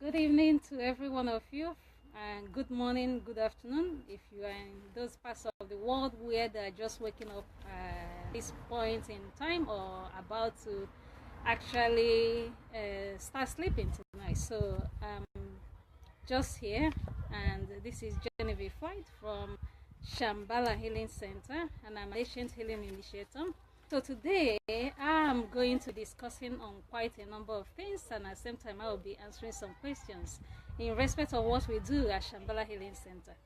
Good evening to every one of you, and good morning, good afternoon if you are in those parts of the world where they are just waking up at this point in time or about to actually start sleeping tonight. So just here, and this is Genevieve White from Shambhallah Healing Center, and I'm an ancient healing initiator. So today I'm going to be discussing on quite a number of things, and at the same time I will be answering some questions in respect of what we do at Shambhallah Healing Center.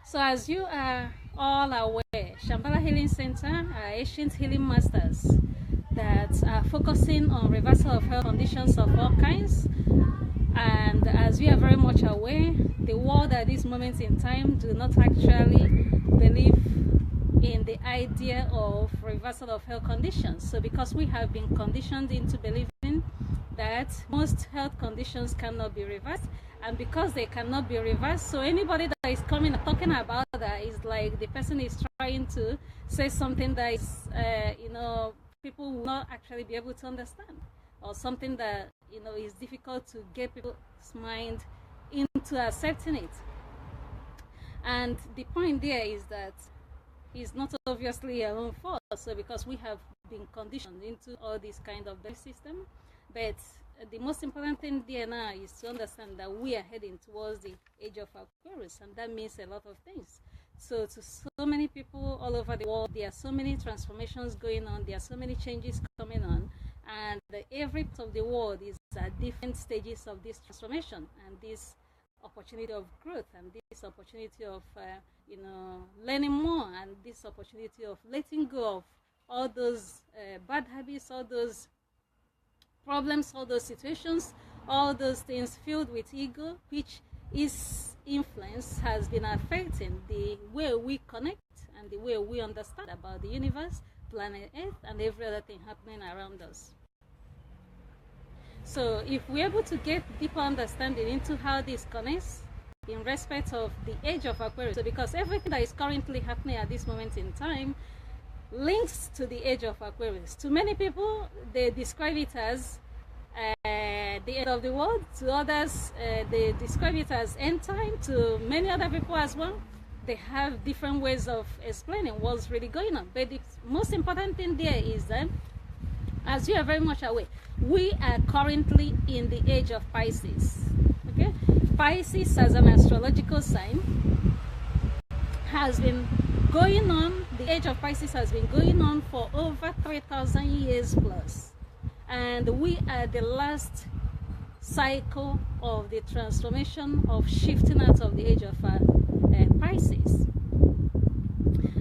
So as you are all aware, Shambhallah Healing Center are ancient healing masters that are focusing on reversal of health conditions of all kinds. And as we are very much aware, the world at this moment in time do not actually believe in the idea of reversal of health conditions. So because we have been conditioned into believing that most health conditions cannot be reversed, and because they cannot be reversed, so anybody that is coming and talking about that is like the person is trying to say something that is people will not actually be able to understand, or something that is difficult to get people's mind into accepting it. And the point there is that it's not obviously our own fault. So because we have been conditioned into all this kind of belief system, but the most important thing there now is to understand that we are heading towards the age of Aquarius, and that means a lot of things. So to so many people all over the world, there are so many transformations going on, there are so many changes coming on, and every part of the world is at different stages of this transformation and this opportunity of growth and this opportunity of learning more, and this opportunity of letting go of all those bad habits, all those problems, all those situations, all those things filled with ego, which its influence has been affecting the way we connect and the way we understand about the universe, planet Earth, and every other thing happening around us. So if we're able to get deeper understanding into how this connects in respect of the age of Aquarius, so because everything that is currently happening at this moment in time links to the age of Aquarius. To many people, they describe it as the end of the world. To others, they describe it as end time. To many other people as well, they have different ways of explaining what's really going on. But the most important thing there is that, as you are very much aware, we are currently in the age of Pisces. Okay, Pisces as an astrological sign has been going on. The age of Pisces has been going on for over 3,000 years plus, and we are the last cycle of the transformation of shifting out of the age of Pisces.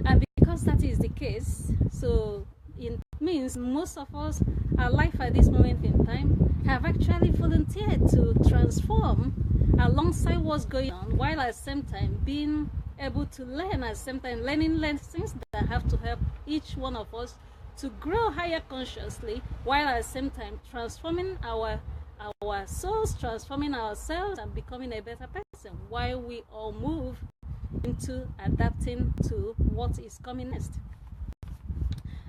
And because that is the case, so it means most of us, our life at this moment in time, have actually volunteered to transform alongside what's going on, while at the same time being able to learn, at the same time learning lessons that have to help each one of us to grow higher consciously, while at the same time transforming our souls, transforming ourselves, and becoming a better person, while we all move into adapting to what is coming next.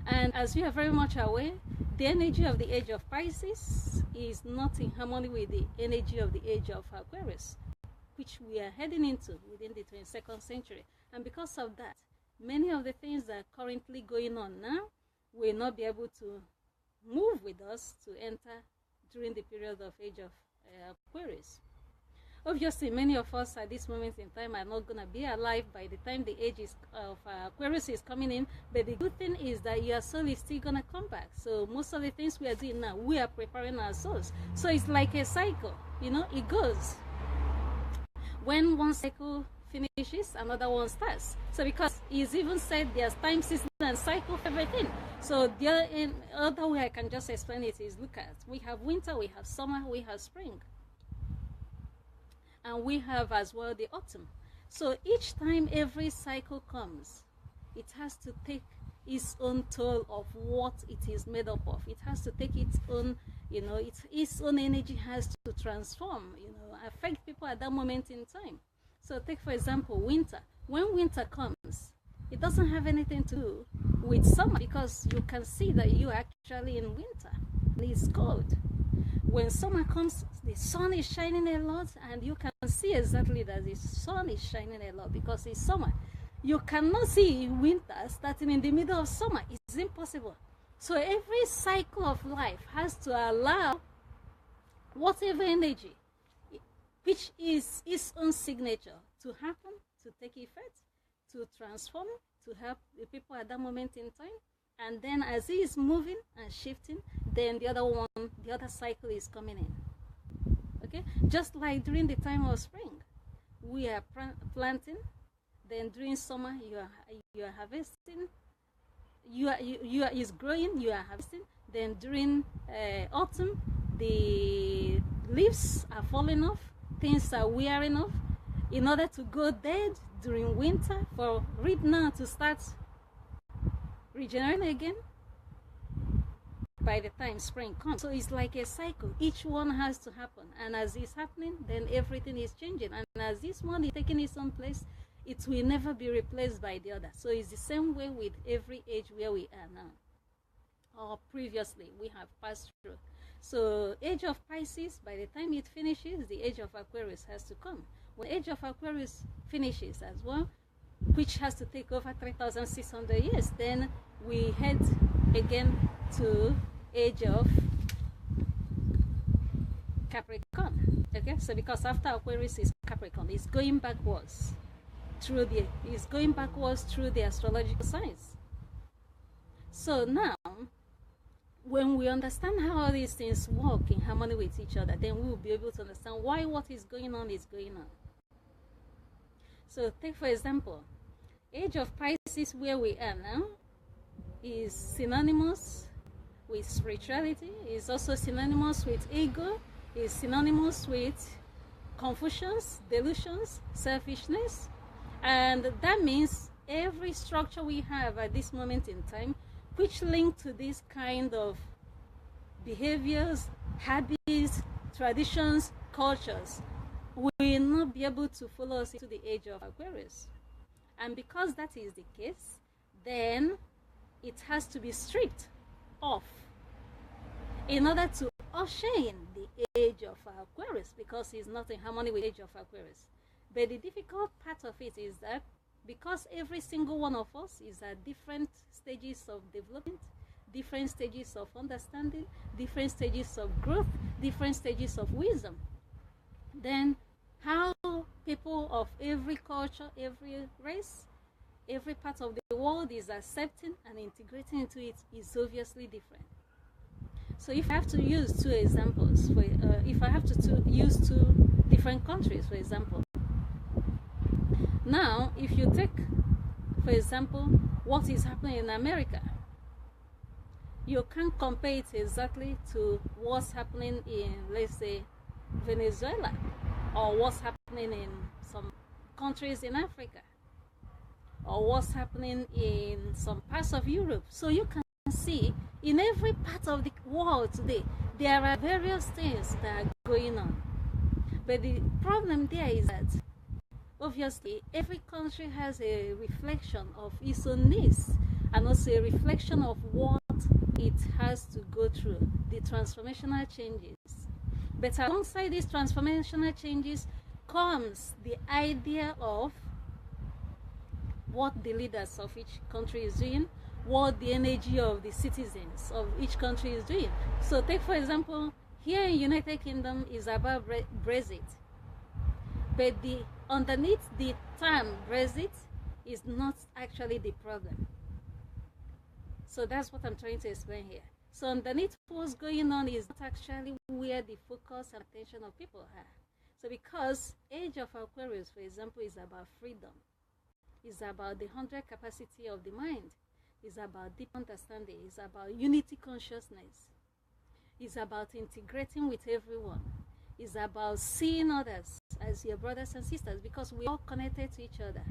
And as you are very much aware, the energy of the age of Pisces is not in harmony with the energy of the age of Aquarius, which we are heading into within the 22nd century. And because of that, many of the things that are currently going on now will not be able to move with us to enter during the period of age of Aquarius. Obviously, many of us at this moment in time are not going to be alive by the time the age of Aquarius is coming in, but the good thing is that your soul is still going to come back. So most of the things we are doing now, we are preparing our souls. So it's like a cycle, it goes. When one cycle finishes, another one starts. So because it's even said there's time, season, and cycle for everything. So the other way I can just explain it is, look at, we have winter, we have summer, we have spring, and we have as well the autumn. So each time every cycle comes, it has to take its own toll of what it is made up of. It has to take its own, its own energy has to transform, affect people at that moment in time. So take, for example, winter. When winter comes, it doesn't have anything to do with summer, because you can see that you're actually in winter and it's cold. When summer comes, the sun is shining a lot, and you can see exactly that the sun is shining a lot because it's summer. You cannot see winter starting in the middle of summer. It's impossible. So every cycle of life has to allow whatever energy, which is its own signature, to happen, to take effect, to transform, to help the people at that moment in time. And then as it is moving and shifting, then the other cycle is coming in. Okay? Just like during the time of spring, we are planting. Then during summer, you are harvesting. Is growing. You are harvesting. Then during autumn, the leaves are falling off. Things are wearing off. In order to go dead during winter, for right now to start regenerating again by the time spring comes. So it's like a cycle. Each one has to happen, and as it's happening, then everything is changing. And as this one is taking its own place, it will never be replaced by the other. So it's the same way with every age where we are now, or previously we have passed through. So age of Pisces, by the time it finishes, the age of Aquarius has to come. When the age of Aquarius finishes as well, which has to take over 3,600 years, then we head again to age of Capricorn. Okay, so because after Aquarius is Capricorn, it's going backwards through the astrological signs. So now, when we understand how all these things work in harmony with each other, then we will be able to understand why what is going on is going on. So take for example, age of Pisces, where we are now, is synonymous with spirituality, is also synonymous with ego, is synonymous with confusions, delusions, selfishness. And that means every structure we have at this moment in time, which link to this kind of behaviors, habits, traditions, cultures, will not be able to follow us into the age of Aquarius. And because that is the case, then it has to be stripped off in order to usher in the age of Aquarius, because it's not in harmony with the age of Aquarius. But the difficult part of it is that because every single one of us is at different stages of development, different stages of understanding, different stages of growth, different stages of wisdom, then how people of every culture, every race, every part of the world is accepting and integrating into it is obviously different. So if I have to use two examples, if I have to use two different countries, for example, now if you take, for example, what is happening in America, you can't compare it exactly to what's happening in, let's say, Venezuela, or what's happening in some countries in Africa, or what's happening in some parts of Europe. So you can see in every part of the world today, there are various things that are going on. But the problem there is that obviously every country has a reflection of its own needs, and also a reflection of what it has to go through, the transformational changes. But alongside these transformational changes comes the idea of what the leaders of each country is doing, what the energy of the citizens of each country is doing. So take for example, here in United Kingdom is about Brexit. But underneath the term Brexit is not actually the problem. So that's what I'm trying to explain here. So underneath what's going on is not actually where the focus and attention of people are. So because age of Aquarius, for example, is about freedom. It's about the 100 capacity of the mind. It's about deep understanding. It's about unity consciousness. It's about integrating with everyone. It's about seeing others as your brothers and sisters, because we're all connected to each other.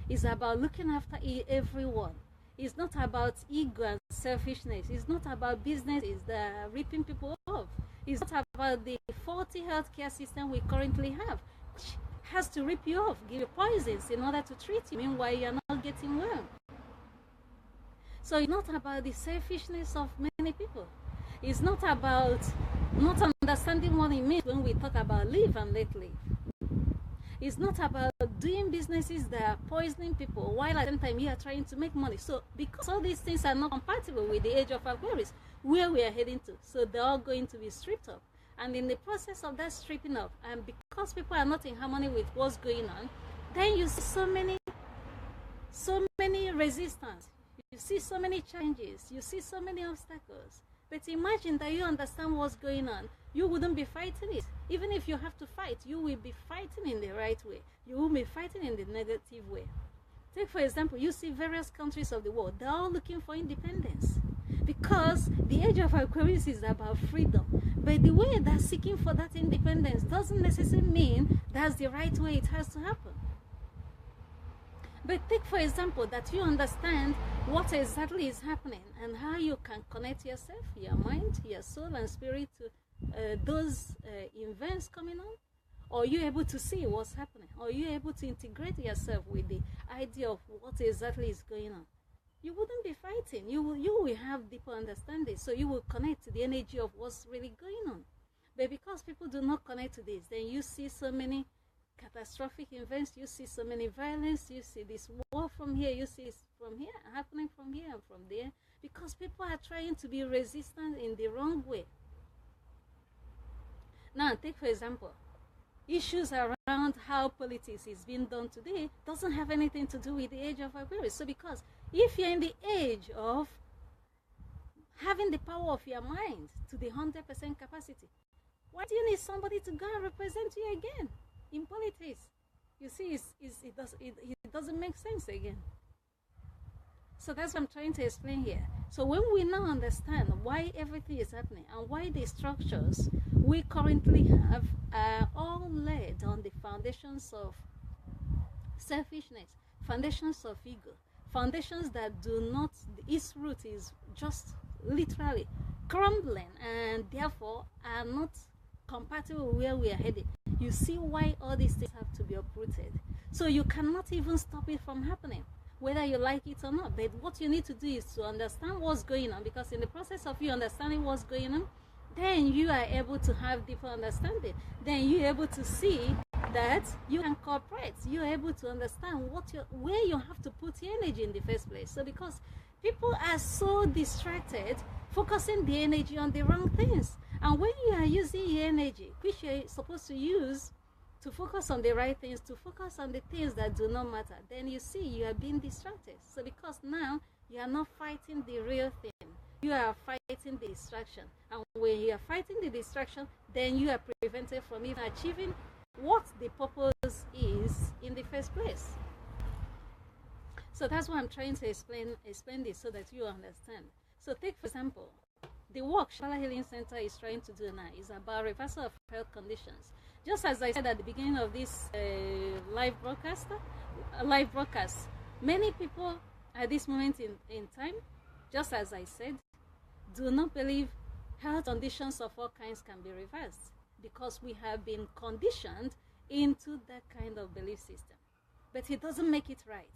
It's about looking after everyone. It's not about ego and selfishness. It's not about businesses that are ripping people off. It's not about the faulty healthcare system we currently have, which has to rip you off, give you poisons in order to treat you. Meanwhile, you're not getting well. So it's not about the selfishness of many people. It's not about not understanding what it means when we talk about live and let live. It's not about doing businesses that are poisoning people while at the same time you are trying to make money. So because all these things are not compatible with the age of Aquarius, where we are heading to, so they're all going to be stripped off. And in the process of that stripping off, and because people are not in harmony with what's going on, then you see so many resistance. You see so many challenges. You see so many obstacles. But imagine that you understand what's going on. You wouldn't be fighting it. Even if you have to fight, you will be fighting in the right way. You will be fighting in the negative way. Take, for example, you see various countries of the world. They're all looking for independence. Because the age of Aquarius is about freedom. But the way they're seeking for that independence doesn't necessarily mean that's the right way it has to happen. But take, for example, that you understand what exactly is happening and how you can connect yourself, your mind, your soul, and spirit to those events coming on. Or you're able to see what's happening. Or you're able to integrate yourself with the idea of what exactly is going on. You wouldn't be fighting. You will have deeper understanding. So you will connect to the energy of what's really going on. But because people do not connect to this, then you see so many catastrophic events, you see so many violence, you see this war from here, you see this from here, happening from here and from there, because people are trying to be resistant in the wrong way. Now, take for example, issues around how politics is being done today doesn't have anything to do with the age of Aquarius. So because if you're in the age of having the power of your mind to the 100% capacity, why do you need somebody to go and represent you again in politics? You see, it doesn't make sense again. So that's what I'm trying to explain here. So when we now understand why everything is happening and why the structures we currently have are all laid on the foundations of selfishness, foundations of ego, foundations that do not, its root is just literally crumbling and therefore are not compatible with where we are headed. You see why all these things have to be uprooted. So you cannot even stop it from happening, whether you like it or not. But what you need to do is to understand what's going on, because in the process of you understanding what's going on, then you are able to have deeper understanding. Then you're able to see that you can cooperate. You're able to understand where you have to put your energy in the first place. So because people are so distracted, focusing the energy on the wrong things. And when you are using your energy, which you're supposed to use to focus on the right things, to focus on the things that do not matter, then you see you are being distracted. So because now you are not fighting the real thing, you are fighting the distraction. And when you are fighting the distraction, then you are prevented from even achieving what the purpose is in the first place. So that's why I'm trying to explain this so that you understand. So take, for example, the work Shambhallah Healing Center is trying to do now is about reversal of health conditions. Just as I said at the beginning of this live broadcast, many people at this moment in time, just as I said, do not believe health conditions of all kinds can be reversed, because we have been conditioned into that kind of belief system. But it doesn't make it right.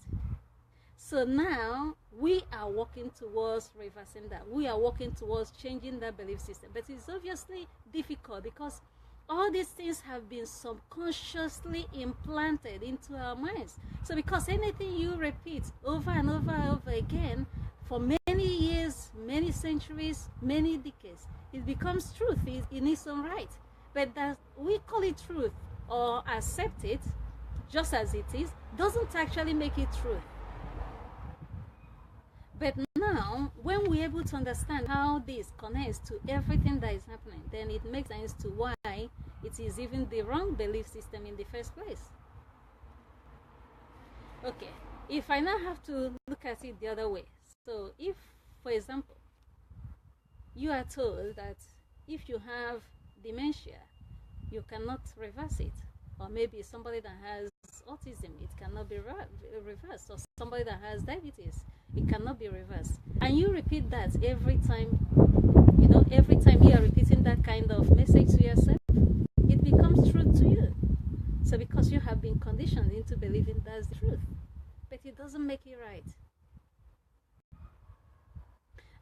So now we are working towards reversing that. We are working towards changing that belief system. But it's obviously difficult because all these things have been subconsciously implanted into our minds. So because anything you repeat over and over and over again for many years, many centuries, many decades, it becomes truth in its own right. But that we call it truth or accept it just as it is doesn't actually make it true. But now, when we're able to understand how this connects to everything that is happening, then it makes sense to why it is even the wrong belief system in the first place. Okay, if I now have to look at it the other way. So if, for example, you are told that if you have dementia, you cannot reverse it. Or maybe somebody that has autism, it cannot be reversed. Or somebody that has diabetes, it cannot be reversed. And you repeat that every time, every time you are repeating that kind of message to yourself, it becomes true to you. So because you have been conditioned into believing that's the truth, but it doesn't make it right.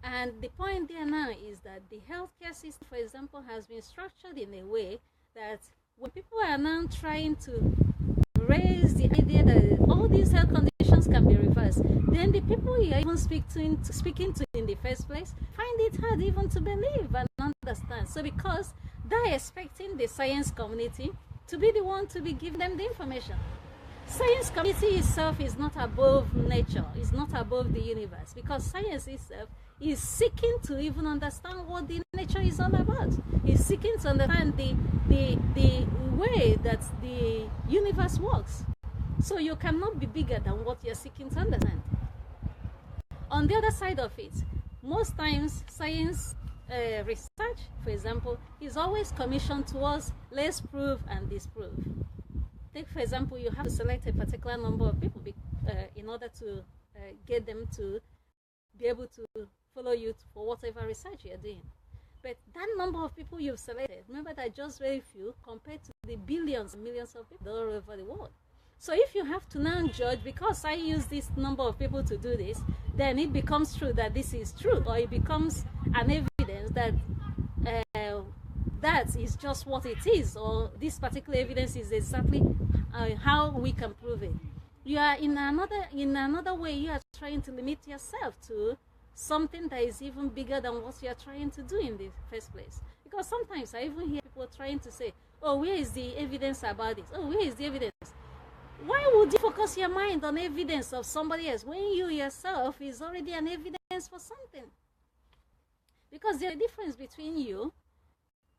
And the point there now is that the healthcare system, for example, has been structured in a way that when people are now trying to raise the idea that all these health conditions can be reversed, then the people you are even speaking to in the first place find it hard even to believe and understand. So because they're expecting the science community to be the one to be giving them the information. Science community itself is not above nature, is not above the universe, because science itself is seeking to even understand what the nature is all about. It's seeking to understand the way that the universe works. So you cannot be bigger than what you're seeking to understand. On the other side of it, most times science research, for example, is always commissioned towards let's prove and disprove. Take, for example, you have to select a particular number of people in order to get them to be able to follow you for whatever research you're doing. But that number of people you've selected, remember that just very few compared to the billions and millions of people all over the world. So if you have to now judge, because I use this number of people to do this, then it becomes true that this is true, or it becomes an evidence that that is just what it is, or this particular evidence is exactly how we can prove it. You are in another way, you are trying to limit yourself to something that is even bigger than what you are trying to do in the first place. Because sometimes I even hear people trying to say, oh, where is the evidence about this? Oh, where is the evidence? Why would you focus your mind on evidence of somebody else when you yourself is already an evidence for something? Because there's a difference between you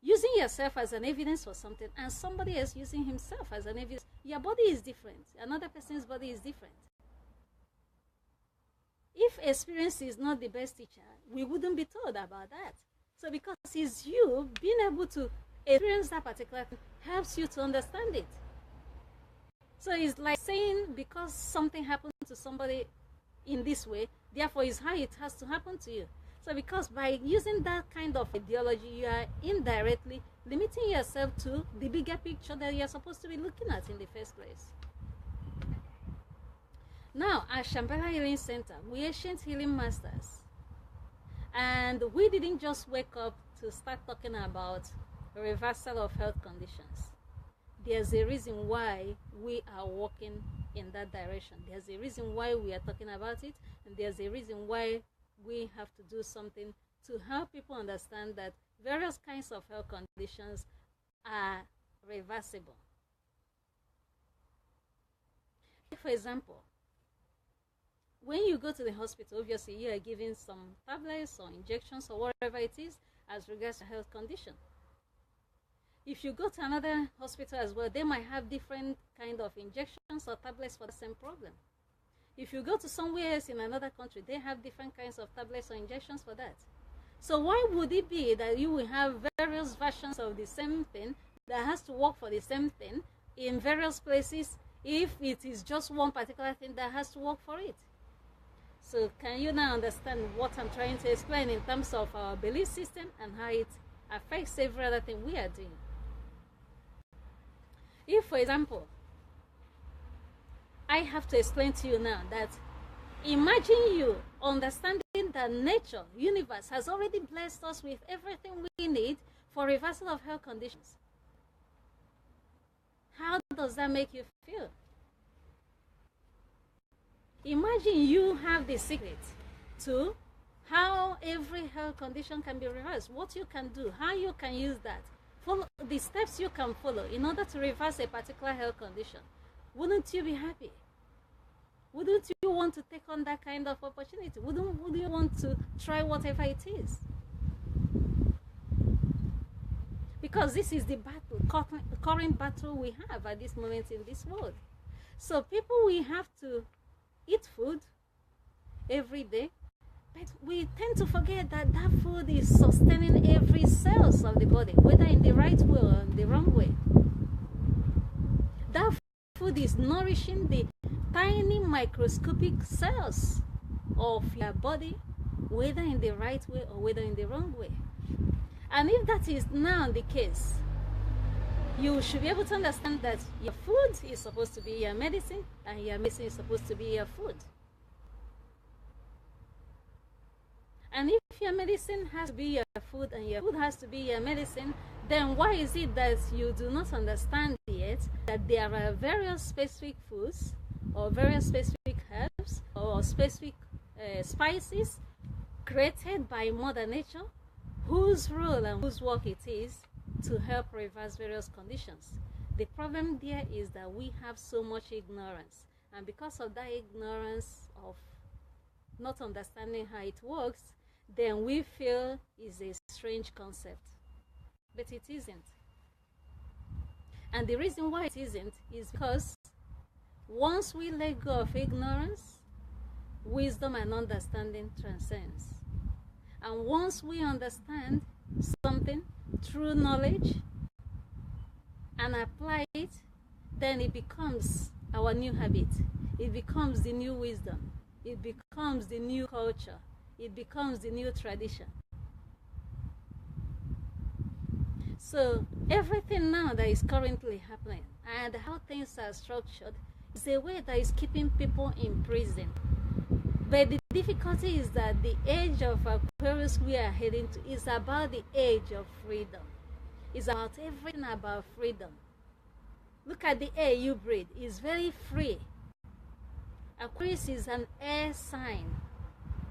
using yourself as an evidence for something and somebody else using himself as an evidence. Your body is different. Another person's body is different. If experience is not the best teacher, we wouldn't be told about that. So because it's you, being able to experience that particular thing helps you to understand it. So it's like saying because something happened to somebody in this way, therefore it's how it has to happen to you. So because by using that kind of ideology, you are indirectly limiting yourself to the bigger picture that you're supposed to be looking at in the first place. Now, at Shambhallah Healing Center, we're ancient healing masters. And we didn't just wake up to start talking about reversal of health conditions. There's a reason why we are walking in that direction. There's a reason why we are talking about it, and there's a reason why we have to do something to help people understand that various kinds of health conditions are reversible. For example, when you go to the hospital, obviously you are given some tablets or injections or whatever it is as regards to health condition. If you go to another hospital as well, they might have different kind of injections or tablets for the same problem. If you go to somewhere else in another country, they have different kinds of tablets or injections for that. So why would it be that you will have various versions of the same thing that has to work for the same thing in various places if it is just one particular thing that has to work for it? So can you now understand what I'm trying to explain in terms of our belief system and how it affects every other thing we are doing? If, for example, I have to explain to you now that imagine you understanding that nature, universe, has already blessed us with everything we need for reversal of health conditions. How does that make you feel? Imagine you have the secret to how every health condition can be reversed, what you can do, how you can use that, follow the steps you can follow in order to reverse a particular health condition. Wouldn't you be happy? Wouldn't you want to take on that kind of opportunity? Wouldn't you want to try whatever it is? Because this is the battle, current battle we have at this moment in this world. So people, we have to eat food every day, but we tend to forget that that food is sustaining every cells of the body, whether in the right way or in the wrong way. That food is nourishing the tiny microscopic cells of your body, whether in the right way or whether in the wrong way. And if that is now the case, you should be able to understand that your food is supposed to be your medicine and your medicine is supposed to be your food. And if if your medicine has to be your food and your food has to be your medicine, then why is it that you do not understand yet that there are various specific foods or various specific herbs or specific spices created by Mother Nature, whose role and whose work it is to help reverse various conditions? The problem there is that we have so much ignorance, and because of that ignorance of not understanding how it works, then we feel it's a strange concept. But it isn't. And the reason why it isn't is because once we let go of ignorance, wisdom and understanding transcends. And once we understand something through knowledge and apply it, then it becomes our new habit. It becomes the new wisdom. It becomes the new culture. It becomes the new tradition. So everything now that is currently happening and how things are structured is a way that is keeping people in prison. But the difficulty is that the age of Aquarius we are heading to is about the age of freedom. It's about everything about freedom. Look at the air you breathe. It's very free. Aquarius is an air sign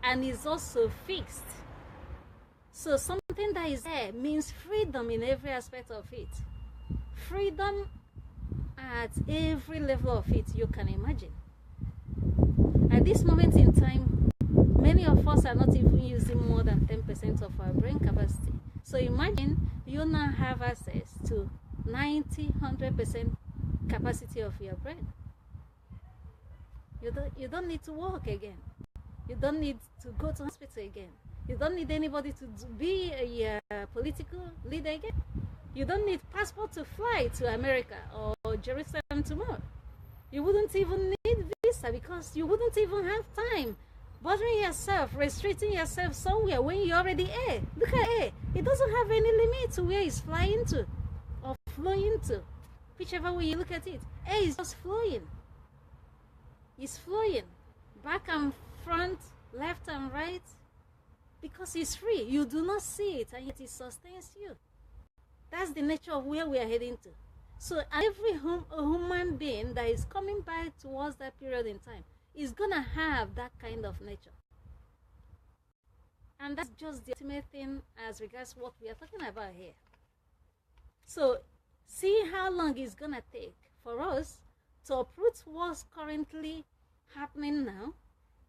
and is also fixed. So something that is air means freedom in every aspect of it. Freedom at every level of it you can imagine. At this moment in time, many of us are not even using more than 10% of our brain capacity. So imagine you now have access to 90, 100% capacity of your brain. You don't need to work again. You don't need to go to hospital again. You don't need anybody to be a political leader again. You don't need passport to fly to America or Jerusalem tomorrow. You wouldn't even need visa because you wouldn't even have time bothering yourself, restricting yourself somewhere when you're already air. Look at air. It doesn't have any limit to where it's flying to or flowing to. Whichever way you look at it, air is just flowing. It's flowing back and front, left and right, because it's free. You do not see it, and yet it sustains you. That's the nature of where we are heading to. So every human being that is coming back towards that period in time is going to have that kind of nature. And that's just the ultimate thing as regards what we are talking about here. So see how long it's going to take for us to uproot what's currently happening now,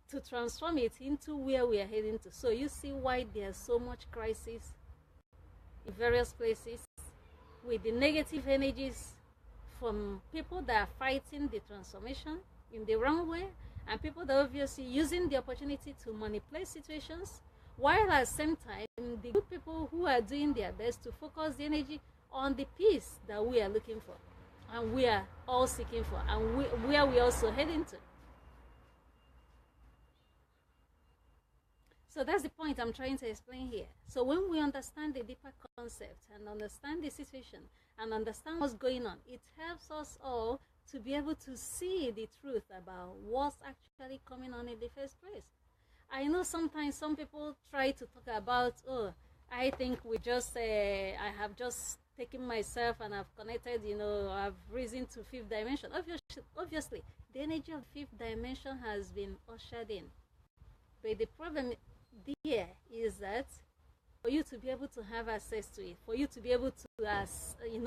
to transform it into where we are heading to. So you see why there's so much crisis in various places with the negative energies from people that are fighting the transformation in the wrong way, and people that are obviously using the opportunity to manipulate situations, while at the same time the good people who are doing their best to focus the energy on the peace that we are looking for and we are all seeking for, and where we are also heading to. So that's the point I'm trying to explain here. So when we understand the deeper concept and understand the situation and understand what's going on, it helps us all to be able to see the truth about what's actually coming on in the first place. I know sometimes some people try to talk about, oh, I think I have just taken myself and I've connected, I've risen to fifth dimension. Obviously, the energy of fifth dimension has been ushered in. But the problem there is that for you to be able to have access to it, for you to be able to,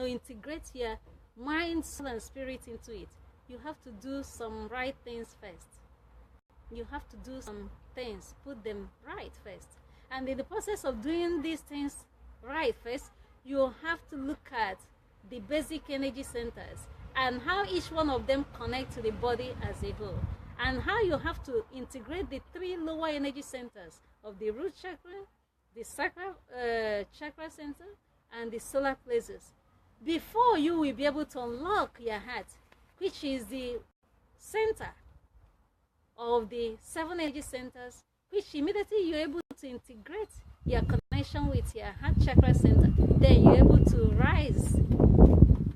integrate your mind, soul, and spirit into it, you have to do some right things first. You have to do some things, put them right first. And in the process of doing these things right first, you have to look at the basic energy centers and how each one of them connect to the body as a whole, and how you have to integrate the three lower energy centers of the root chakra, the sacral chakra center, and the solar plexus, before you will be able to unlock your heart, which is the center of the 7 energy centers, which immediately you're able to integrate your connection with your heart chakra center. Then you're able to rise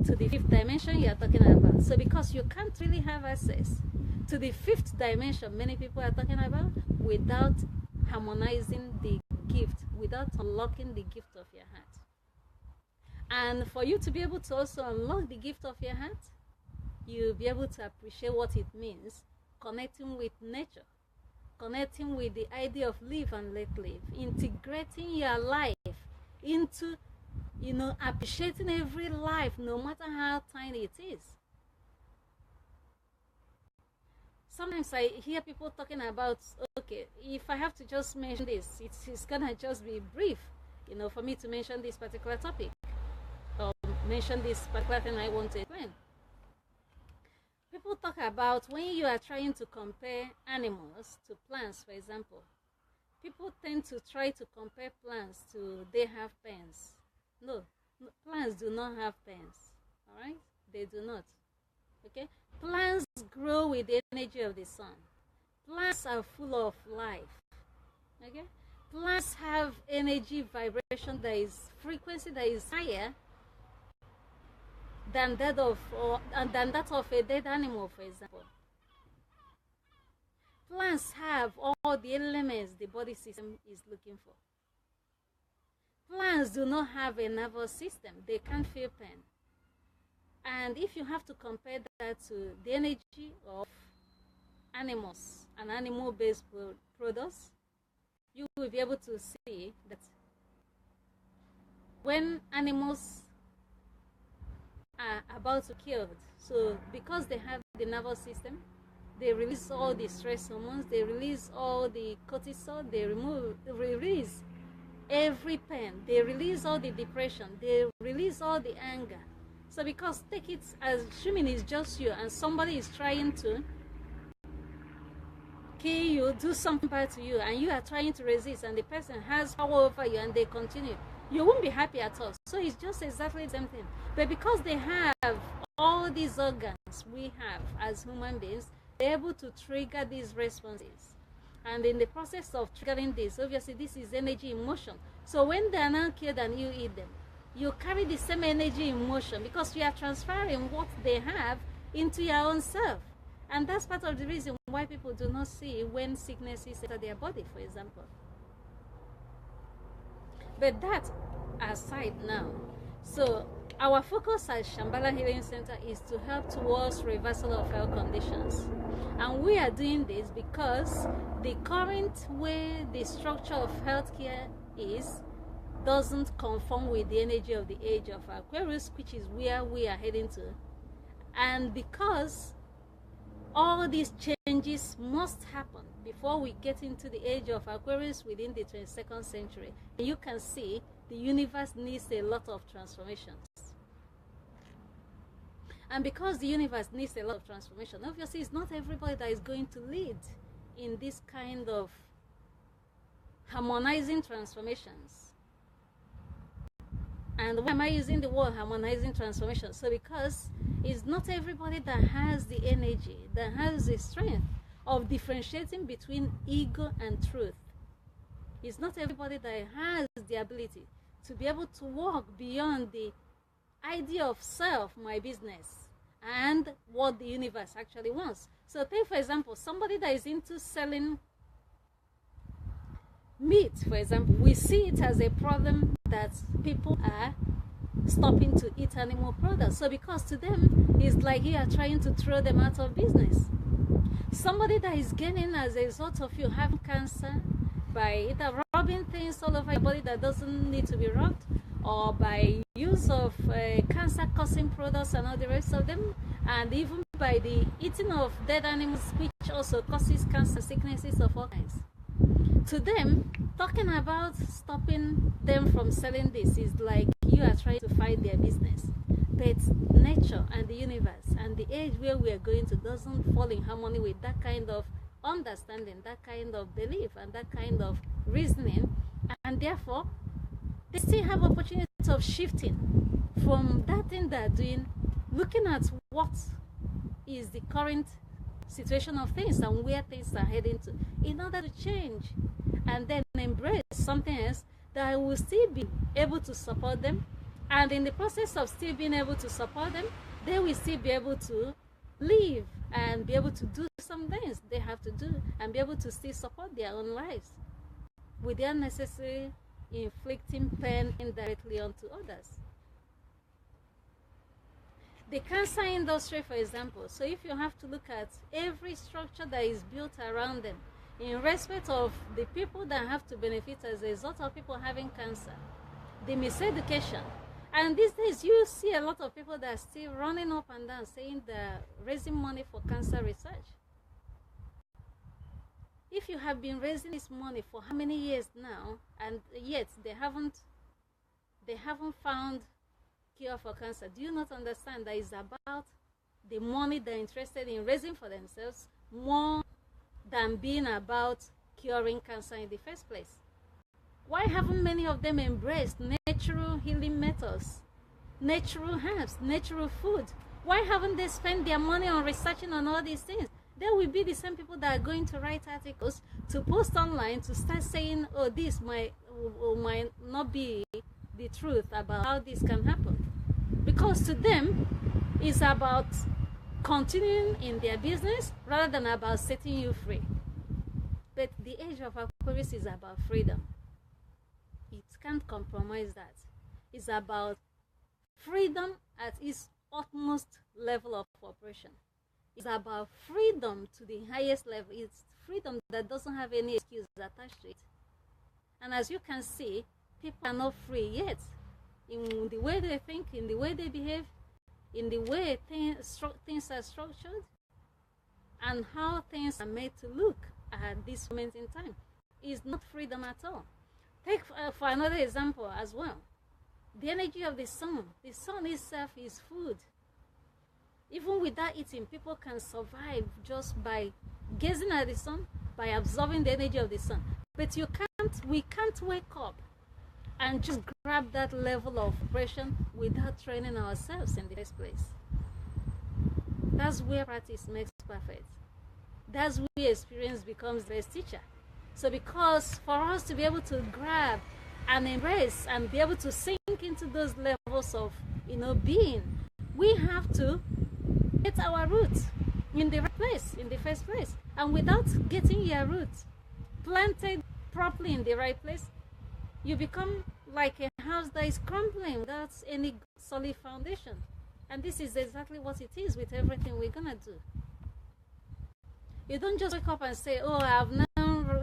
to the 5th dimension you're talking about. So because you can't really have access to the 5th dimension many people are talking about without harmonizing the gift without unlocking the gift of your heart. And for you to be able to also unlock the gift of your heart, you'll be able to appreciate what it means connecting with nature, connecting with the idea of live and let live, integrating your life into, appreciating every life, no matter how tiny it is. Sometimes I hear people talking about, okay, if I have to just mention this, it's gonna just be brief, for me to mention this particular topic, or mention this particular thing I want to explain. People talk about when you are trying to compare animals to plants, for example. People tend to try to compare plants to they have pens. No, plants do not have pens. All right? They do not. Okay? Plants grow with the energy of the sun. Plants are full of life. Okay? Plants have energy vibration that is frequency that is higher than that of a dead animal, for example. Plants have all the elements the body system is looking for. Plants do not have a nervous system. They can't feel pain. And if you have to compare that to the energy of animals and animal-based products, you will be able to see that when animals are about to kill, so because they have the nervous system, they release all the stress hormones, they release all the cortisol, they release every pain, they release all the depression, they release all the anger. So because take it as assuming it's just you and somebody is trying to kill you, do something bad to you, and you are trying to resist, and the person has power over you and they continue, you won't be happy at all. So it's just exactly the same thing. But because they have all these organs we have as human beings, they're able to trigger these responses. And in the process of triggering this, obviously this is energy in motion. So when they are now killed and you eat them, you carry the same energy in motion because you are transferring what they have into your own self. And that's part of the reason why people do not see when sicknesses enter their body, for example. But that aside now, so our focus at Shambhallah Healing Center is to help towards reversal of health conditions. And we are doing this because the current way the structure of healthcare is doesn't conform with the energy of the age of Aquarius, which is where we are heading to. And because all these changes must happen before we get into the age of Aquarius within the 22nd century, you can see the universe needs a lot of transformations. And because the universe needs a lot of transformation, obviously it's not everybody that is going to lead in this kind of harmonizing transformations. And why am I using the word harmonizing transformation? So because it's not everybody that has the energy, that has the strength of differentiating between ego and truth. It's not everybody that has the ability to be able to walk beyond the idea of self, my business, and what the universe actually wants. So take, for example, somebody that is into selling meat, for example, we see it as a problem that people are stopping to eat animal products. So because to them, it's like you are trying to throw them out of business. Somebody that is gaining as a result of you having cancer by either rubbing things all over your body that doesn't need to be rubbed, or by use of cancer-causing products and all the rest of them, and even by the eating of dead animals, which also causes cancer, sicknesses of all kinds. To them, talking about stopping them from selling this is like you are trying to fight their business. But nature and the universe and the age where we are going to doesn't fall in harmony with that kind of understanding, that kind of belief, and that kind of reasoning. And therefore, they still have opportunity of shifting from that thing they're doing, looking at what is the current situation of things and where things are heading to, in order to change and then embrace something else that will still be able to support them. And in the process of still being able to support them, they will still be able to live and be able to do some things they have to do and be able to still support their own lives. without necessarily inflicting pain indirectly onto others. The cancer industry, for example, so if you have to look at every structure that is built around them in respect of the people that have to benefit as a result of people having cancer, the miseducation. And these days you see a lot of people that are still running up and down saying they're raising money for cancer research. If you have been raising this money for how many years now, and yet they haven't found cure for cancer, do you not understand that it's about the money they're interested in raising for themselves more than being about curing cancer in the first place? Why haven't many of them embraced natural healing methods, natural herbs, natural food? Why haven't they spent their money on researching on all these things? They will be the same people that are going to write articles, to post online, to start saying, oh, this might not be the truth about how this can happen. Because to them, it's about continuing in their business rather than about setting you free. But the age of Aquarius is about freedom. It can't compromise that. It's about freedom at its utmost level of operation. It's about freedom to the highest level. It's freedom that doesn't have any excuse attached to it. And as you can see, people are not free yet. In the way they think, in the way they behave, in the way things are structured, and how things are made to look at this moment in time is not freedom at all. Take for another example as well, the energy of the sun. The sun itself is food. Even without eating, people can survive just by gazing at the sun, by absorbing the energy of the sun. But we can't wake up and just grab that level of oppression without training ourselves in the first place. That's where practice makes perfect. That's where experience becomes the best teacher. So because for us to be able to grab and embrace and be able to sink into those levels of being, we have to get our roots in the right place, in the first place. And without getting your roots planted properly in the right place, you become like a house that is crumbling without any solid foundation. And this is exactly what it is with everything we're gonna do. You don't just wake up and say, oh, I have now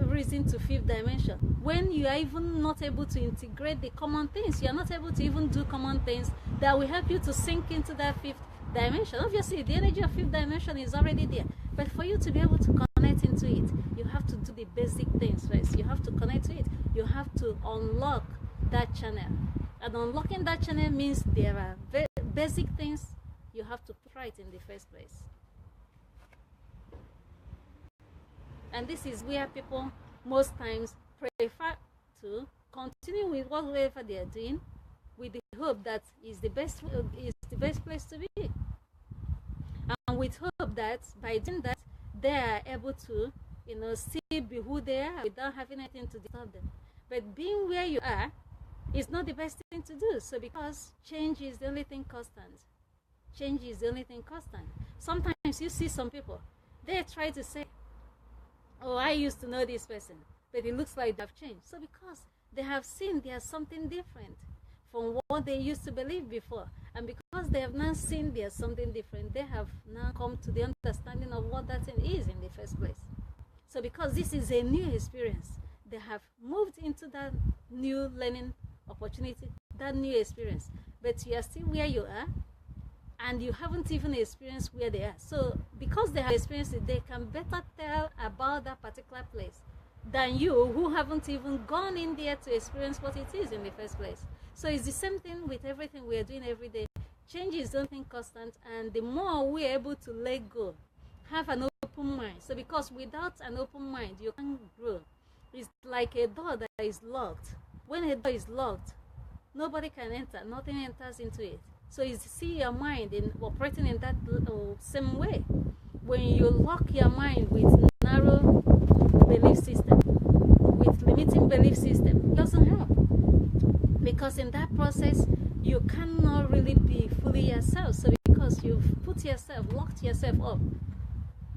risen to fifth dimension, when you are even not able to integrate the common things. You are not able to even do common things that will help you to sink into that fifth dimension. Obviously, the energy of fifth dimension is already there. But for you to be able to connect into it, you have to do the basic things first. You have to connect to it. You have to unlock that channel. And unlocking that channel means there are basic things you have to put right in the first place. And this is where people most times prefer to continue with whatever they are doing, with the hope that is the best place to be. And with hope that by doing that, they are able to, still be who they are without having anything to disturb them. But being where you are is not the best thing to do. So because change is the only thing constant. Change is the only thing constant. Sometimes you see some people, they try to say, oh, I used to know this person, but it looks like they have changed. So because they have seen there's something different from what they used to believe before, and because they have now seen there's something different, they have now come to the understanding of what that thing is in the first place. So because this is a new experience, they have moved into that new learning opportunity, that new experience, but you are still where you are, and you haven't even experienced where they are. So because they have experienced it, they can better tell about that particular place than you, who haven't even gone in there to experience what it is in the first place. So it's the same thing with everything we are doing every day. Change is something constant, and the more we are able to let go, have an open mind. So because without an open mind, you can't grow. It's like a door that is locked. When a door is locked, nobody can enter, nothing enters into it. So you see your mind operating in that same way. When you lock your mind with narrow belief system, with limiting belief system, it doesn't help. Because in that process, you cannot really be fully yourself. So because you've locked yourself up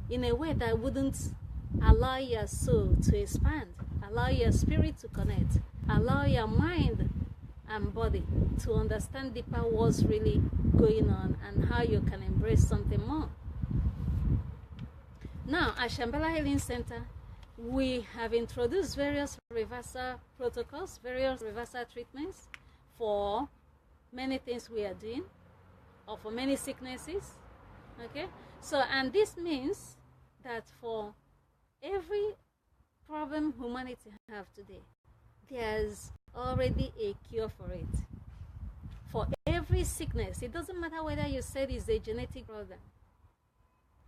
in a way that wouldn't allow your soul to expand. Allow your spirit to connect. Allow your mind and body to understand deeper what's really going on and how you can embrace something more. Now, at Shambhallah Healing Center, we have introduced various reversal protocols, various reversal treatments for many things we are doing, or for many sicknesses. Okay, so, and this means that for every problem humanity have today, there's already a cure for it. For every sickness, it doesn't matter whether you said it's a genetic problem.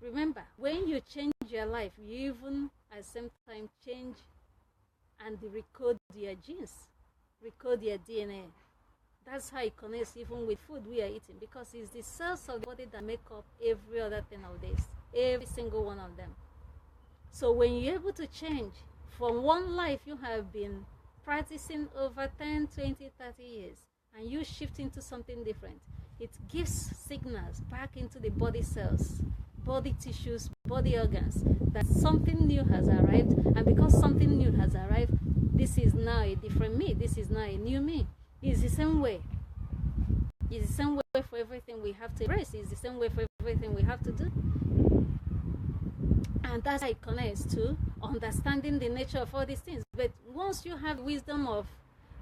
Remember, when you change your life, you even at the same time change and recode your genes, recode your DNA. That's how it connects even with food we are eating, because it's the cells of the body that make up every other thing of this, every single one of them. So when you're able to change from one life you have been practicing over 10, 20, 30 years, and you shift into something different, it gives signals back into the body cells, body tissues, body organs, that something new has arrived. And because something new has arrived, this is now a different me, this is now a new me. It's the same way. It's the same way for everything we have to embrace. It's the same way for everything we have to do. And that's how it connects to understanding the nature of all these things. But once you have wisdom of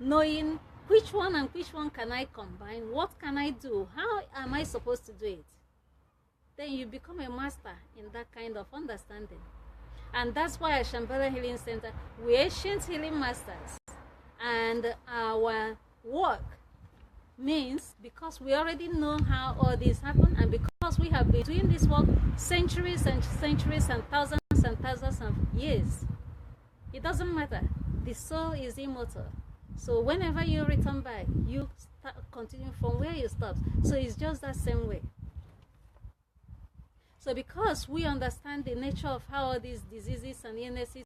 knowing which one and which one can I combine, what can I do, how am I supposed to do it, then you become a master in that kind of understanding. And that's why at Shambhallah Healing Center, we're ancient healing masters. And our work means, because we already know how all this happened, and because we have been doing this work centuries and centuries and thousands of years, it doesn't matter. The soul is immortal. So whenever you return back, you continue from where you stopped. So it's just that same way. So because we understand the nature of how all these diseases and illnesses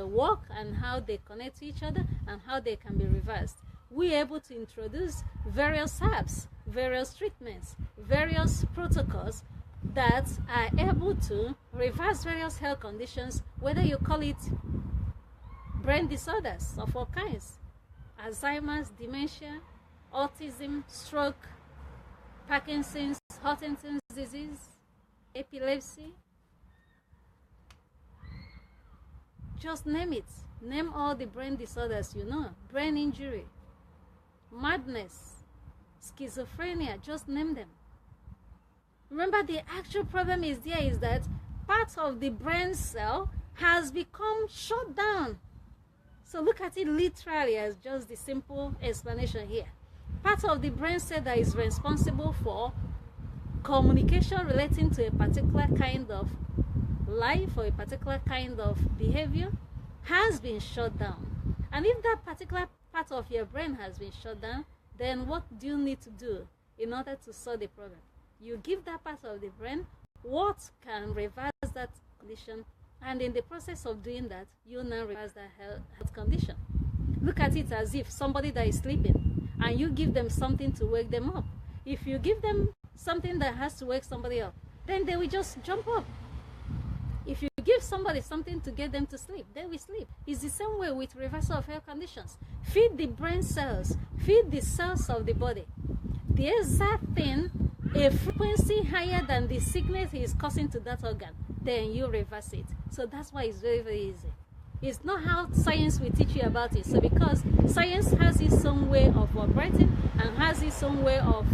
work, and how they connect to each other, and how they can be reversed, we're able to introduce various herbs, various treatments, various protocols that are able to reverse various health conditions, whether you call it brain disorders of all kinds, Alzheimer's, dementia, autism, stroke, Parkinson's, Huntington's disease, epilepsy. Just name it. Name all the brain disorders you know. Brain injury, madness, schizophrenia, just name them. Remember, the actual problem is that part of the brain cell has become shut down. So look at it literally as just the simple explanation here. Part of the brain cell that is responsible for communication relating to a particular kind of life or a particular kind of behavior has been shut down. And if that particular part of your brain has been shut down, then what do you need to do in order to solve the problem? You give that part of the brain what can reverse that condition, and in the process of doing that, you now reverse that health condition. Look at it as if somebody that is sleeping and you give them something to wake them up. If you give them something that has to wake somebody up, then they will just jump up. If you give somebody something to get them to sleep, they will sleep. It's the same way with reversal of health conditions. Feed the brain cells, feed the cells of the body the exact thing, a frequency higher than the sickness is causing to that organ, then you reverse it. So that's why it's very, very easy. It's not how science will teach you about it. So because science has its own way of operating and has its own way of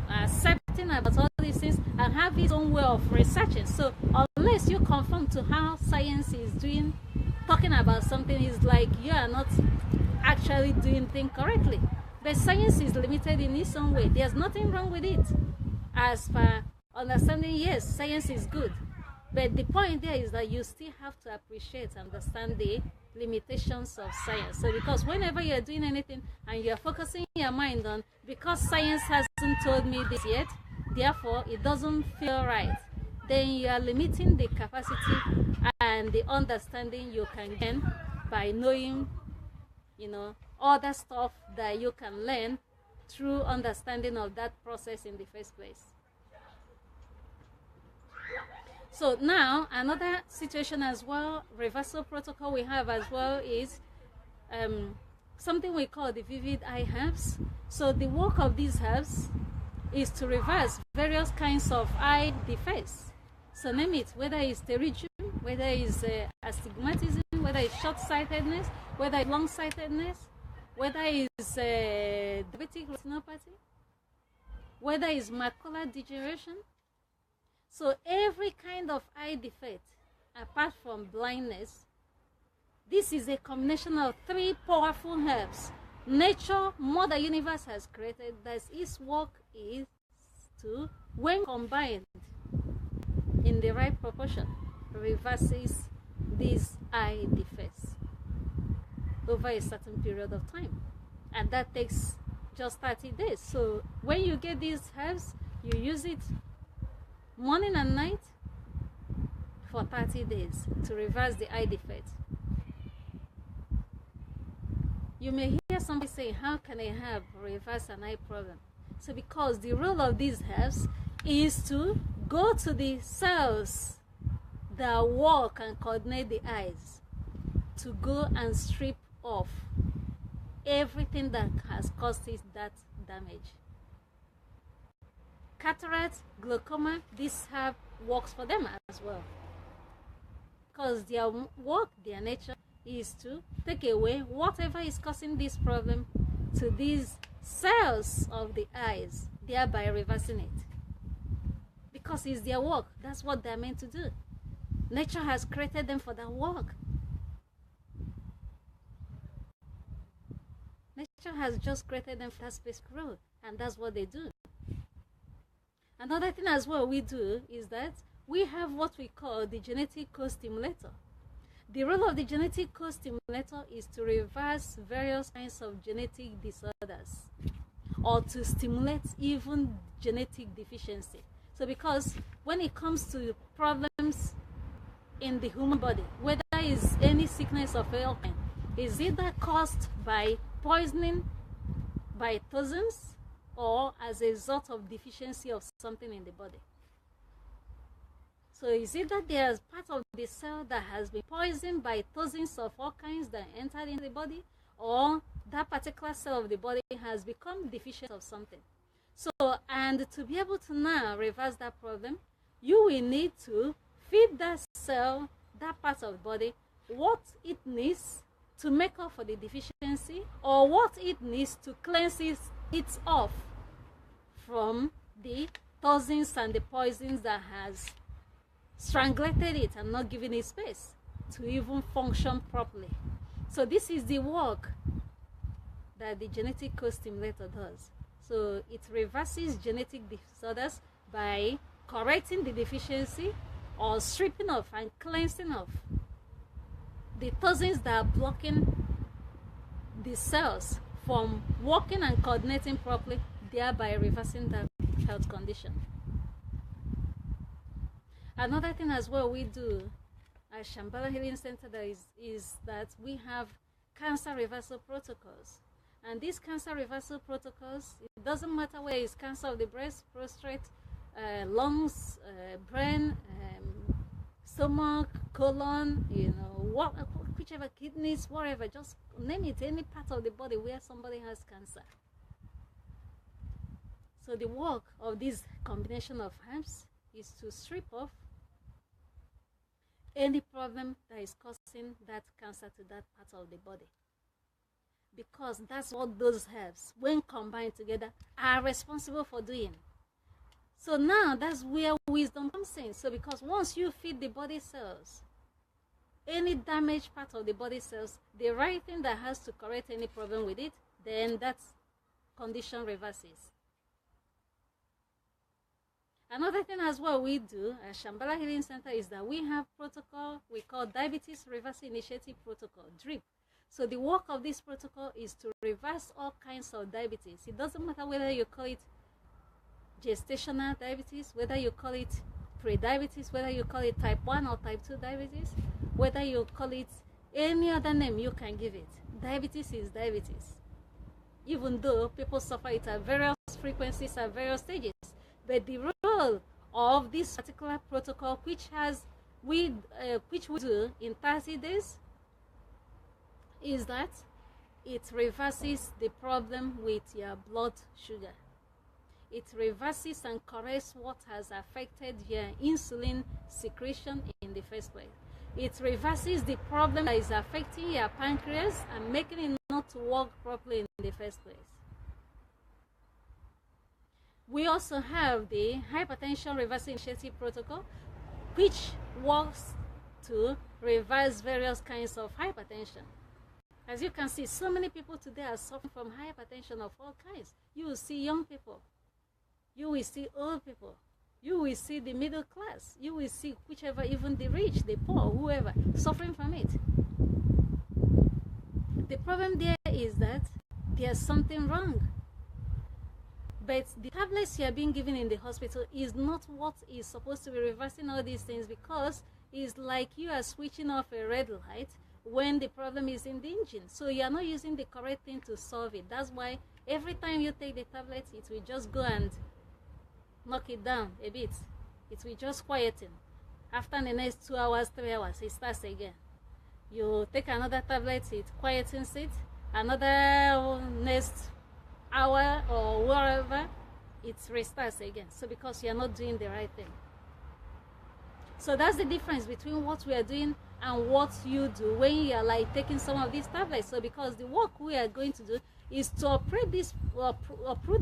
accepting about all these things and have its own way of researching. So unless you conform to how science is doing, talking about something, is like you are not actually doing things correctly. But science is limited in its own way. There's nothing wrong with it. As per understanding, yes, science is good. But the point there is that you still have to appreciate and understand the limitations of science. So because whenever you're doing anything and you're focusing your mind on, because science hasn't told me this yet, therefore it doesn't feel right, then you are limiting the capacity and the understanding you can gain by knowing, other stuff that you can learn through understanding of that process in the first place. So now another situation as well, reversal protocol we have as well is something we call the vivid eye herbs. So the work of these herbs is to reverse various kinds of eye defects. So name it, whether it's pterygium, whether it's astigmatism, whether it's short-sightedness, whether it's long-sightedness, whether it's diabetic retinopathy, whether it's macular degeneration. So every kind of eye defect, apart from blindness, this is a combination of 3 powerful herbs nature, Mother Universe has created, that its work is to, when combined in the right proportion, reverses these eye defects over a certain period of time. And that takes just 30 days. So when you get these herbs, you use it morning and night for 30 days to reverse the eye defect. You may hear somebody say, how can a herb reverse an eye problem? So because the role of these herbs is to go to the cells that work and coordinate the eyes, to go and strip off everything that has caused it that damage. Cataract, glaucoma, this herb works for them as well. Because their work, their nature, is to take away whatever is causing this problem to these cells of the eyes, thereby reversing it. Because it's their work. That's what they're meant to do. Nature has created them for that work. Nature has just created them for that specific role, and that's what they do. Another thing as well we do is that we have what we call the genetic co-stimulator. The role of the genetic co-stimulator is to reverse various kinds of genetic disorders or to stimulate even genetic deficiency. So because when it comes to problems in the human body, whether it's any sickness of any kind, is either caused by poisoning by toxins or as a result of deficiency of something in the body. So is it that there's part of the cell that has been poisoned by toxins of all kinds that entered into the body, or that particular cell of the body has become deficient of something? So, and to be able to now reverse that problem, you will need to feed that cell, that part of the body, what it needs to make up for the deficiency, or what it needs to cleanse it off from the toxins and the poisons that has strangulated it and not giving it space to even function properly. So this is the work that the genetic co-stimulator does. So it reverses genetic disorders by correcting the deficiency or stripping off and cleansing off the toxins that are blocking the cells from working and coordinating properly, thereby reversing that health condition. Another thing as well we do at Shambhallah Healing Center is that we have cancer reversal protocols. And these cancer reversal protocols, it doesn't matter whether it's cancer of the breast, prostate, lungs, brain, stomach, colon, whichever, kidneys, whatever, just name it, any part of the body where somebody has cancer. So the work of this combination of herbs is to strip off any problem that is causing that cancer to that part of the body. Because that's what those herbs, when combined together, are responsible for doing. So now that's where wisdom comes in. So because once you feed the body cells, any damaged part of the body cells, the right thing that has to correct any problem with it, then that condition reverses. Another thing as well we do at Shambhallah Healing Center is that we have protocol we call Diabetes Reversal Initiative Protocol, DRIP. So the work of this protocol is to reverse all kinds of diabetes. It doesn't matter whether you call it gestational diabetes, whether you call it pre-diabetes, whether you call it type 1 or type 2 diabetes, whether you call it any other name you can give it. Diabetes is diabetes. Even though people suffer it at various frequencies, at various stages. But the role of this particular protocol, which we do in 30 days, is that it reverses the problem with your blood sugar. It reverses and corrects what has affected your insulin secretion in the first place. It reverses the problem that is affecting your pancreas and making it not to work properly in the first place. We also have the hypertension reversing initiative protocol, which works to reverse various kinds of hypertension. As you can see, so many people today are suffering from hypertension of all kinds. You will see young people, you will see old people, you will see the middle class, you will see whichever, even the rich, the poor, whoever, suffering from it. The problem there is that there's something wrong. But the tablets you are being given in the hospital is not what is supposed to be reversing all these things, because it's like you are switching off a red light when the problem is in the engine. So you are not using the correct thing to solve it. That's why every time you take the tablet, it will just go and knock it down a bit. It will just quieten. After the next 2 hours, 3 hours, it starts again. You take another tablet, it quietens it. Another next hour or wherever, it restarts again. So because you're not doing the right thing. So that's the difference between what we are doing and what you do when you are like taking some of these tablets. So because the work we are going to do is to uproot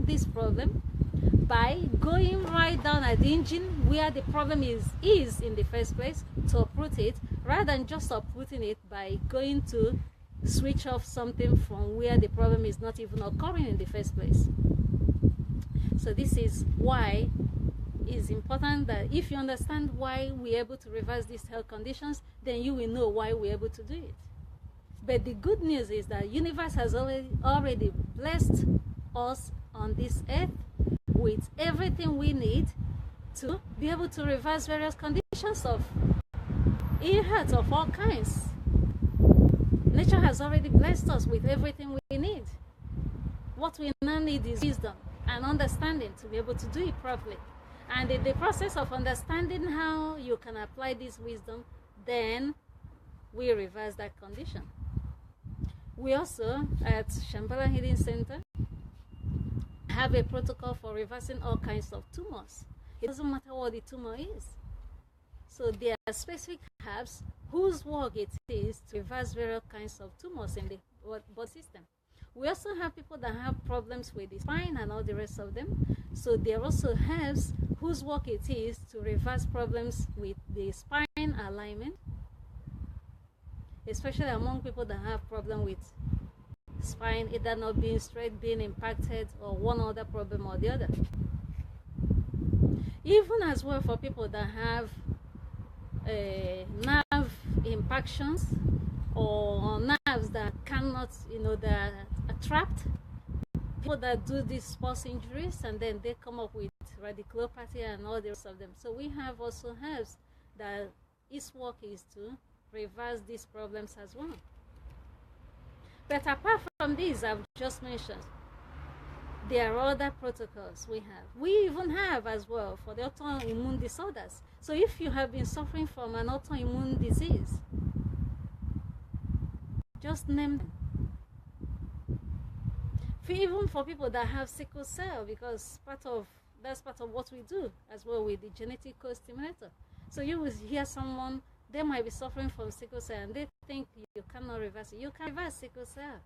this problem by going right down at the engine where the problem is in the first place, to uproot it, rather than just uprooting it by going to switch off something from where the problem is not even occurring in the first place. So this is why it's important that if you understand why we're able to reverse these health conditions, then you will know why we're able to do it. But the good news is that the universe has already blessed us on this earth with everything we need to be able to reverse various conditions of ill health of all kinds. Nature has already blessed us with everything we need. What we now need is wisdom and understanding to be able to do it properly. And in the process of understanding how you can apply this wisdom, then we reverse that condition. We also, at Shambhallah Healing Center, have a protocol for reversing all kinds of tumors. It doesn't matter what the tumor is. So there are specific herbs whose work it is to reverse various kinds of tumors in the body system. We also have people that have problems with the spine and all the rest of them. So there are also herbs whose work it is to reverse problems with the spine alignment, especially among people that have problem with spine either not being straight, being impacted, or one other problem or the other. Even as well for people that have nerve impactions or nerves that cannot, that are trapped. People that do these sports injuries and then they come up with radiculopathy and all the rest of them. So we have also herbs that its work is to reverse these problems as well. But apart from these I've just mentioned, there are other protocols we have. We even have as well for the autoimmune disorders. So if you have been suffering from an autoimmune disease, just name them. Even for people that have sickle cell, because that's part of what we do as well with the genetic code stimulator. So you will hear someone, they might be suffering from sickle cell and they think you cannot reverse it. You can reverse sickle cell.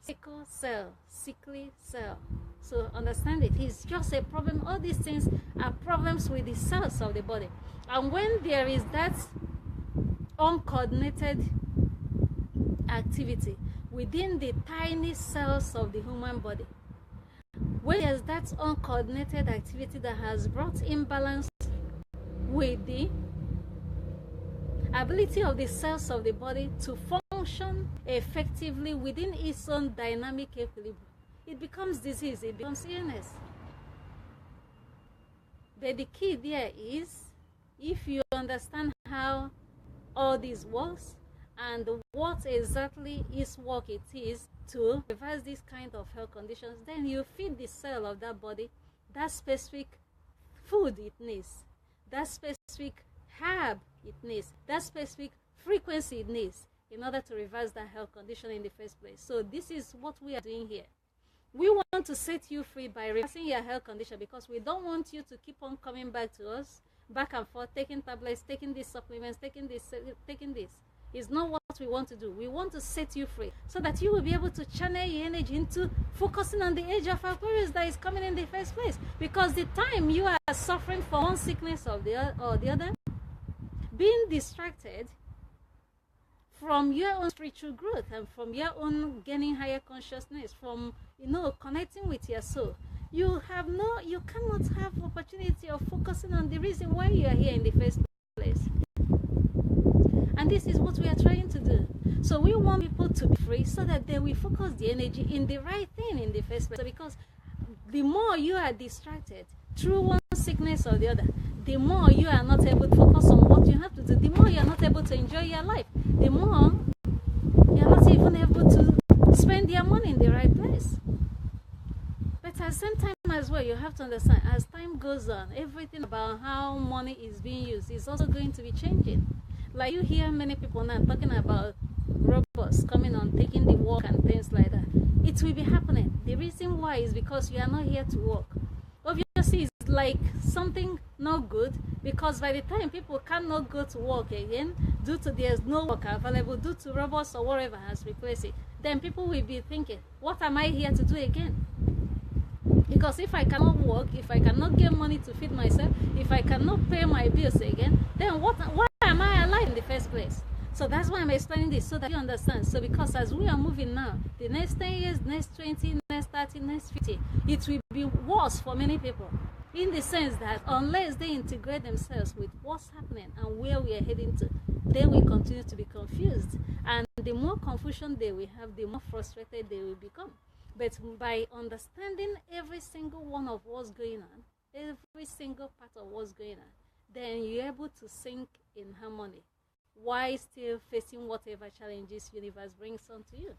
Sickle cell, sickly cell. So understand it. It's just a problem. All these things are problems with the cells of the body. And when there is that uncoordinated activity within the tiny cells of the human body, when there's that uncoordinated activity that has brought imbalance with the ability of the cells of the body to function effectively within its own dynamic equilibrium, it becomes disease, it becomes illness. But the key there is, if you understand how all this works and what exactly its work it is to reverse this kind of health conditions, then you feed the cell of that body that specific food it needs, that specific herb it needs, that specific frequency it needs in order to reverse that health condition in the first place. So this is what we are doing here. We want to set you free by reversing your health condition, because we don't want you to keep on coming back to us, back and forth, taking tablets, taking these supplements, taking this. It's not what we want to do. We want to set you free so that you will be able to channel your energy into focusing on the age of Aquarius that is coming in the first place. Because the time you are suffering from one sickness or the other, being distracted from your own spiritual growth and from your own gaining higher consciousness, from connecting with your soul, you cannot have opportunity of focusing on the reason why you are here in the first place. And this is what we are trying to do. So we want people to be free so that they will focus the energy in the right thing in the first place. So because the more you are distracted through one sickness or the other, the more you are not able to focus on what you have to do, the more you are not able to enjoy your life, the more you are not even able to spend your money in the right place. But at the same time as well, you have to understand, as time goes on, everything about how money is being used is also going to be changing. Like you hear many people now talking about robots coming on, taking the work and things like that. It will be happening. The reason why is because you are not here to work. Obviously, it's like something not good, because by the time people cannot go to work again due to there's no work available, due to robots or whatever has replaced it, then people will be thinking, what am I here to do again? Because if I cannot work, if I cannot get money to feed myself, if I cannot pay my bills again, then why am I alive in the first place? So that's why I'm explaining this, so that you understand. So because as we are moving now, the next 10 years, next 20, next 30, next 50, it will be worse for many people. In the sense that unless they integrate themselves with what's happening and where we are heading to, they will continue to be confused. And the more confusion they will have, the more frustrated they will become. But by understanding every single one of what's going on, every single part of what's going on, then you're able to sink in harmony while still facing whatever challenges universe brings onto you.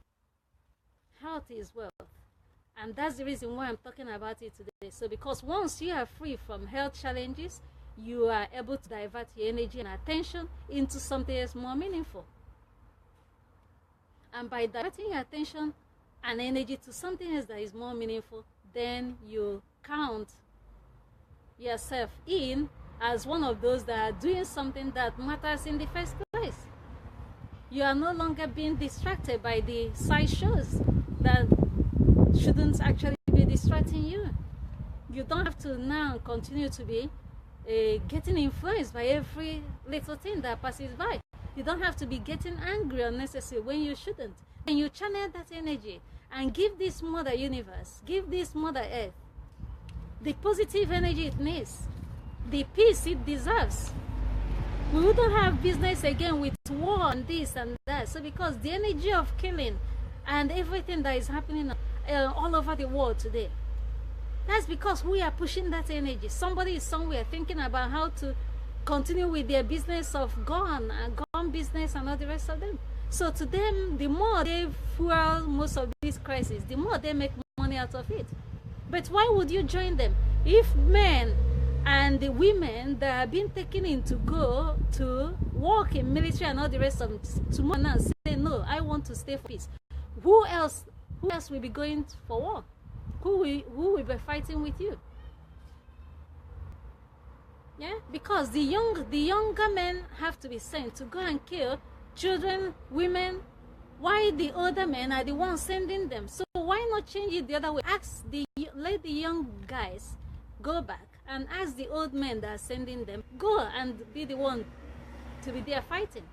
Health is wealth. And that's the reason why I'm talking about it today. So because once you are free from health challenges, you are able to divert your energy and attention into something else more meaningful. And by diverting your attention and energy to something else that is more meaningful, then you count yourself in as one of those that are doing something that matters in the first place. You are no longer being distracted by the side shows that shouldn't actually be distracting you. You don't have to now continue to be getting influenced by every little thing that passes by. You don't have to be getting angry unnecessarily when you shouldn't. And you channel that energy and give this Mother Universe, give this Mother Earth the positive energy it needs, the peace it deserves. We wouldn't have business again with war and this and that. So because the energy of killing and everything that is happening all over the world today, that's because we are pushing that energy. Somebody is somewhere thinking about how to continue with their business of gun business and all the rest of them. So to them, the more they fuel most of these crises, the more they make money out of it. But why would you join them? If men and the women that have been taken in to go to work in military and all the rest of them tomorrow now say, no, I want to stay for peace, who else will be going for war? Who will be fighting with you? Yeah, because the younger men have to be sent to go and kill children, women, while the older men are the ones sending them. So why not change it the other way? Let the young guys go back and ask the old men that are sending them, go and be the one to be there fighting.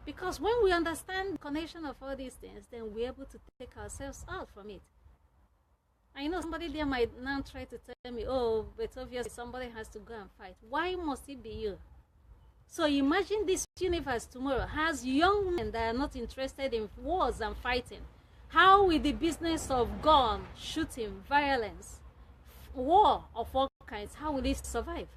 Because when we understand the connection of all these things, then we're able to take ourselves out from it. I know somebody there might now try to tell me, oh, but obviously somebody has to go and fight. Why must it be you? So imagine this universe tomorrow has young men that are not interested in wars and fighting. How will the business of gun, shooting, violence, war of all kinds, how will it survive?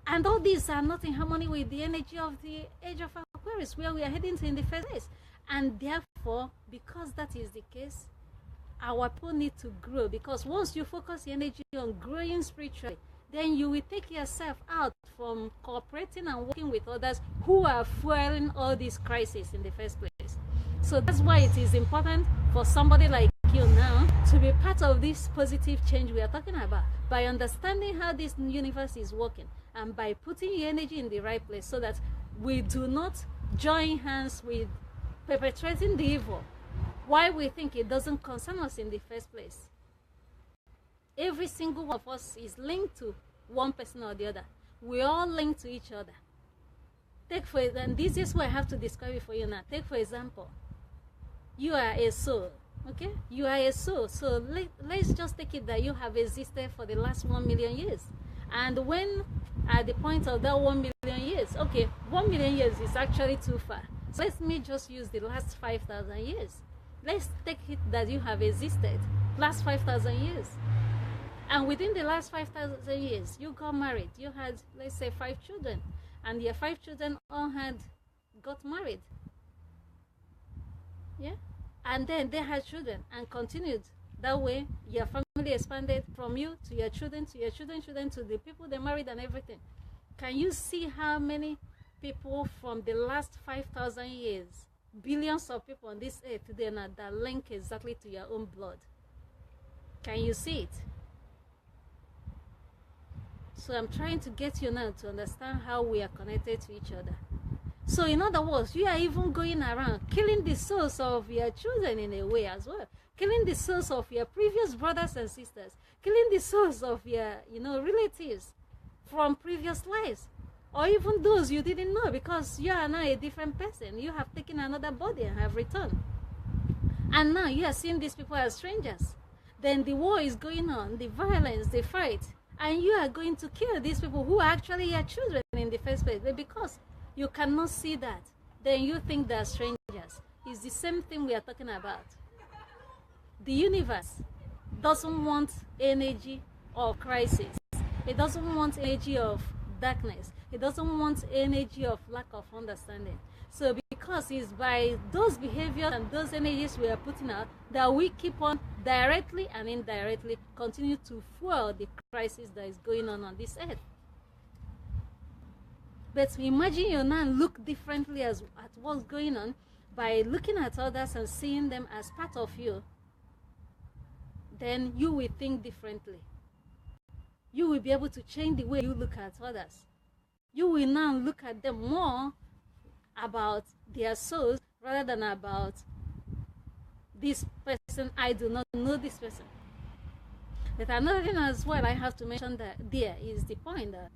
And all these are not in harmony with the energy of the age of Aquarius, where we are heading to in the first place. And therefore, because that is the case, our people need to grow, because once you focus your energy on growing spiritually, then you will take yourself out from cooperating and working with others who are fueling all these crises in the first place. So that's why it is important for somebody like you now to be part of this positive change we are talking about, by understanding how this universe is working and by putting your energy in the right place, so that we do not join hands with perpetrating the evil why we think it doesn't concern us in the first place. Every single one of us is linked to one person or the other. We all linked to each other. Take for example, and this is what I have to describe it for you now. Take for example, you are a soul, okay? You are a soul. So let's just take it that you have existed for the last 1 million years. And when at the point of that 1 million years, okay, 1 million years is actually too far. So let me just use the last 5,000 years. Let's take it that you have existed last 5,000 years. And within the last 5,000 years, you got married. You had, let's say, 5 children. And your 5 children all got married. Yeah? And then they had children and continued. That way, your family expanded from you to your children, to your children's children, to the people they married and everything. Can you see how many people from the last 5,000 years, billions of people on this earth today now, that link exactly to your own blood? Can you see it? So I'm trying to get you now to understand how we are connected to each other. So in other words, you are even going around killing the souls of your children in a way as well. Killing the souls of your previous brothers and sisters. Killing the souls of your, relatives from previous lives. Or even those you didn't know, because you are now a different person. You have taken another body and have returned. And now you are seeing these people as strangers. Then the war is going on, the violence, the fight. And you are going to kill these people who are actually your children in the first place. But because you cannot see that, then you think they are strangers. It's the same thing we are talking about. The universe doesn't want energy of crisis. It doesn't want energy of darkness. It doesn't want energy of lack of understanding. So because it's by those behaviors and those energies we are putting out that we keep on directly and indirectly continue to fuel the crisis that is going on this earth. But imagine you now look differently at what's going on by looking at others and seeing them as part of you. Then you will think differently. You will be able to change the way you look at others. You will now look at them more about their souls rather than about this person. I do not know this person. But another thing as well I have to mention that there is the point that,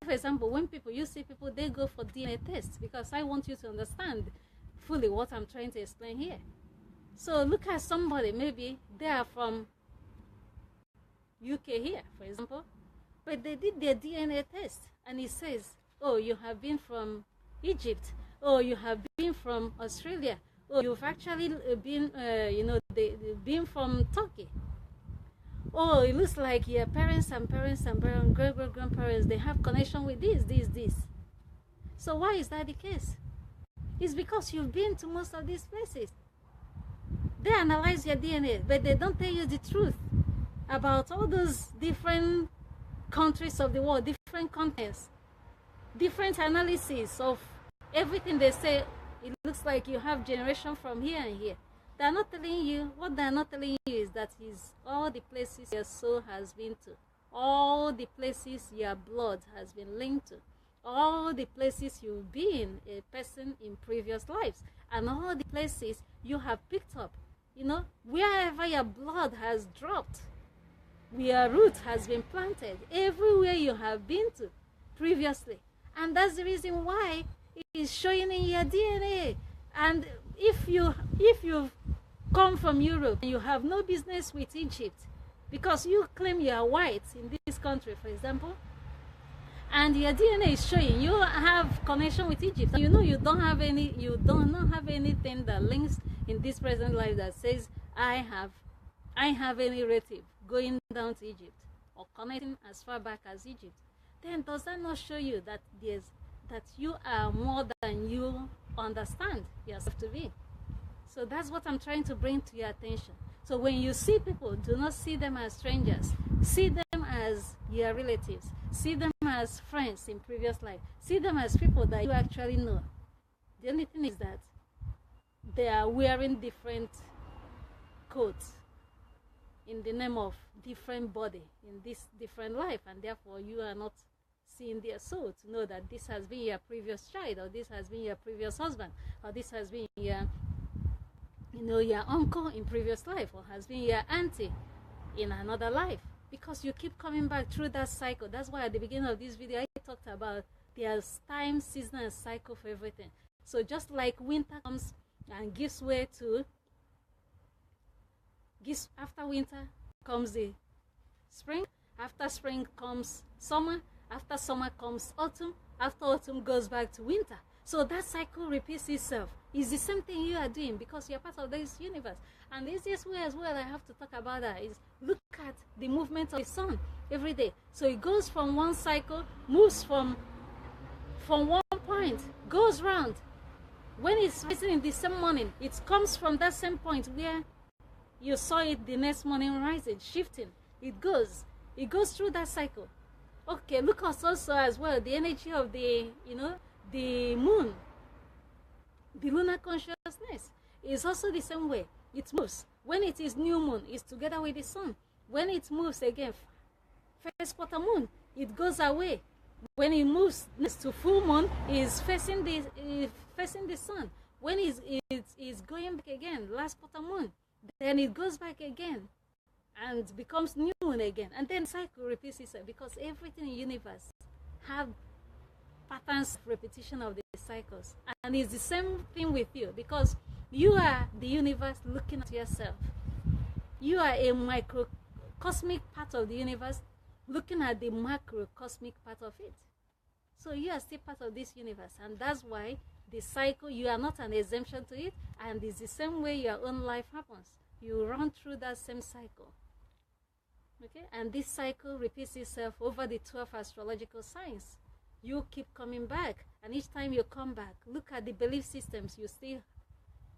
for example, when you see people, they go for DNA tests, because I want you to understand fully what I'm trying to explain here. So look at somebody, maybe they are from UK here, for example, but they did their DNA test and it says, oh, you have been from Egypt, oh, you have been from Australia, oh, you've actually been, been from Turkey. Oh, it looks like your parents and great-great-grandparents, they have connection with this. So why is that the case? It's because you've been to most of these places. They analyze your DNA, but they don't tell you the truth about all those different countries of the world, different continents, different analysis of everything. They say it looks like you have generation from here and here. They're not telling you, what they're not telling you is that is all the places your soul has been to, all the places your blood has been linked to, all the places you've been a person in previous lives, and all the places you have picked up. Wherever your blood has dropped, where root has been planted, everywhere you have been to previously. And that's the reason why it is showing in your DNA. And if you've come from Europe and you have no business with Egypt, because you claim you are white in this country, for example, and your DNA is showing you have connection with Egypt, you don't have anything that links in this present life that says I have any relative going down to Egypt or connecting as far back as Egypt, then does that not show you that you are more than you understand yourself to be? So that's what I'm trying to bring to your attention. So when you see people, do not see them as strangers. See them as your relatives. See them as friends in previous life. See them as people that you actually know. The only thing is that they are wearing different coats in the name of different body in this different life, and therefore you are not seeing their soul to know that this has been your previous child, or this has been your previous husband, or this has been your, your uncle in previous life, or has been your auntie in another life, because you keep coming back through that cycle. That's why at the beginning of this video I talked about there's time, season, and cycle for everything. So just like winter comes and gives way to, after winter comes the spring, after spring comes summer, after summer comes autumn, after autumn goes back to winter. So that cycle repeats itself. It's the same thing you are doing because you're part of this universe. And the easiest way as well I have to talk about that is look at the movement of the sun every day. So it goes from one cycle, moves from one point, goes round. When it's rising in the same morning, it comes from that same point where you saw it the next morning rising, shifting. It goes through that cycle. Okay, look at also as well the energy of the the moon, the lunar consciousness is also the same way. It moves. When it is new moon, it's together with the sun. When it moves again, first quarter moon, it goes away. When it moves next to full moon, is facing the sun. When it's going back again, last quarter moon, then it goes back again and becomes new moon again, and then cycle repeats itself because everything in the universe have patterns of repetition of the cycles. And it's the same thing with you because you are the universe looking at yourself. You are a microcosmic part of the universe looking at the macrocosmic part of it. So you are still part of this universe, and that's why the cycle, you are not an exemption to it, and it's the same way your own life happens. You run through that same cycle. Okay, and this cycle repeats itself over the 12 astrological signs. You keep coming back, and each time you come back, look at the belief systems you still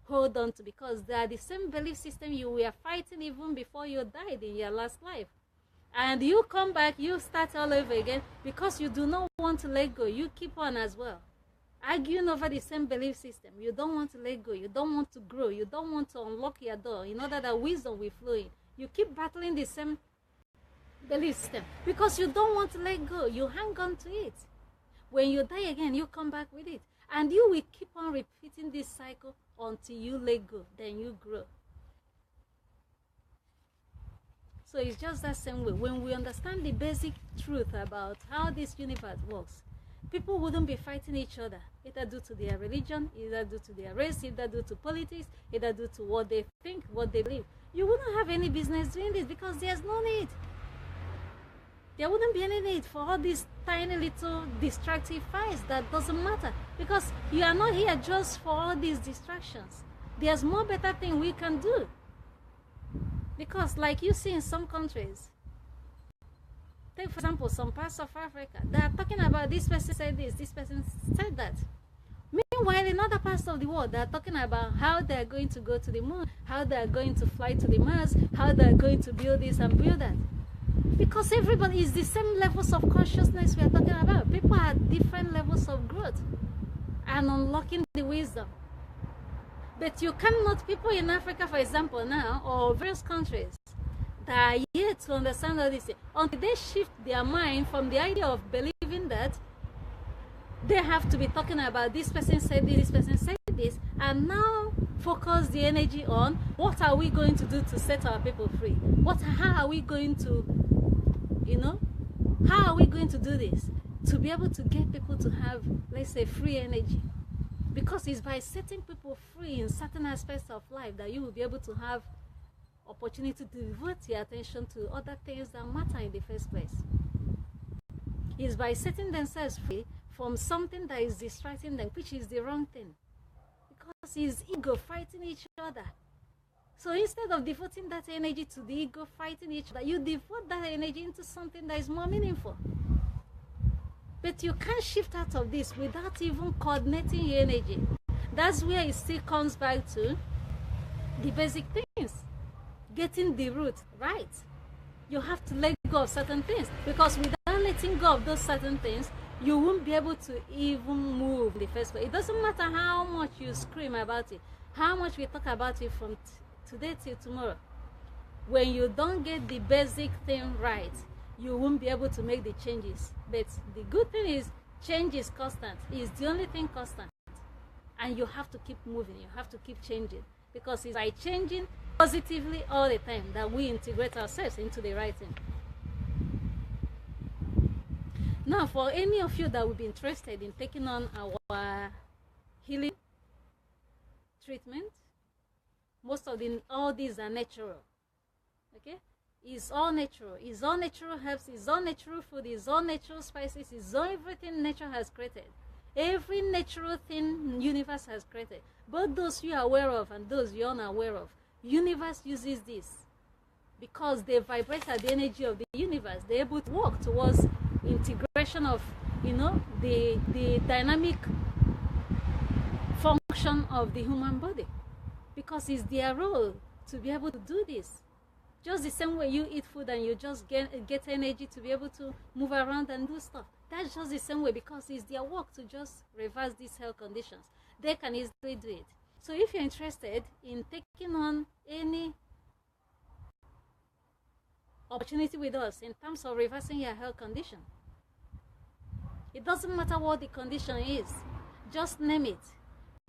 hold on to, because they are the same belief system you were fighting even before you died in your last life. And you come back, you start all over again because you do not want to let go. You keep on as well, arguing over the same belief system. You don't want to let go. You don't want to grow. You don't want to unlock your door in order that wisdom will flow in. You keep battling the same belief system because you don't want to let go. You hang on to it. When you die again, you come back with it. And you will keep on repeating this cycle until you let go. Then you grow. So it's just that same way. When we understand the basic truth about how this universe works, people wouldn't be fighting each other, either due to their religion, either due to their race, either due to politics, either due to what they think, what they believe. You wouldn't have any business doing this because there's no need. There wouldn't be any need for all these tiny little destructive fights that doesn't matter, because you are not here just for all these distractions. There's more better thing we can do. Because like you see in some countries, take for example some parts of Africa, they are talking about this person said this person said that. Meanwhile in other parts of the world, they are talking about how they are going to go to the moon, how they are going to fly to the Mars, how they are going to build this and build that. Because everybody is the same levels of consciousness we are talking about. People are at different levels of growth and unlocking the wisdom. But you cannot, people in Africa, for example, now, or various countries that are yet to understand all this, until they shift their mind from the idea of believing that they have to be talking about this person said this person said this, and now focus the energy on what are we going to do to set our people free? How are we going to, how are we going to do this to be able to get people to have, let's say, free energy? Because it's by setting people free in certain aspects of life that you will be able to have opportunity to devote your attention to other things that matter in the first place. It's by setting themselves free from something that is distracting them, which is the wrong thing. Because it's ego fighting each other. So instead of devoting that energy to the ego fighting each other, you devote that energy into something that is more meaningful. But you can't shift out of this without even coordinating your energy. That's where it still comes back to the basic things. getting the root right. You have to let go of certain things, because without letting go of those certain things, you won't be able to even move in the first place. It doesn't matter how much you scream about it, how much we talk about it from today till tomorrow. When you don't get the basic thing right, you won't be able to make the changes. But the good thing is, change is constant. It's the only thing constant. And you have to keep moving. You have to keep changing. Because it's by changing positively all the time that we integrate ourselves into the right thing. Now, for any of you that would be interested in taking on our healing treatment, most of all these are natural. Okay? It's all natural. It's all natural herbs. It's all natural food. It's all natural spices. It's all everything nature has created. Every natural thing universe has created. Both those you are aware of and those you're unaware of. Universe uses this because they vibrate at the energy of the universe. They're able to work towards integration of, the dynamic function of the human body, because it's their role to be able to do this. Just the same way you eat food and you just get energy to be able to move around and do stuff. That's just the same way, because it's their work to just reverse these health conditions. They can easily do it. So if you're interested in taking on any opportunity with us in terms of reversing your health condition, it doesn't matter what the condition is, just name it.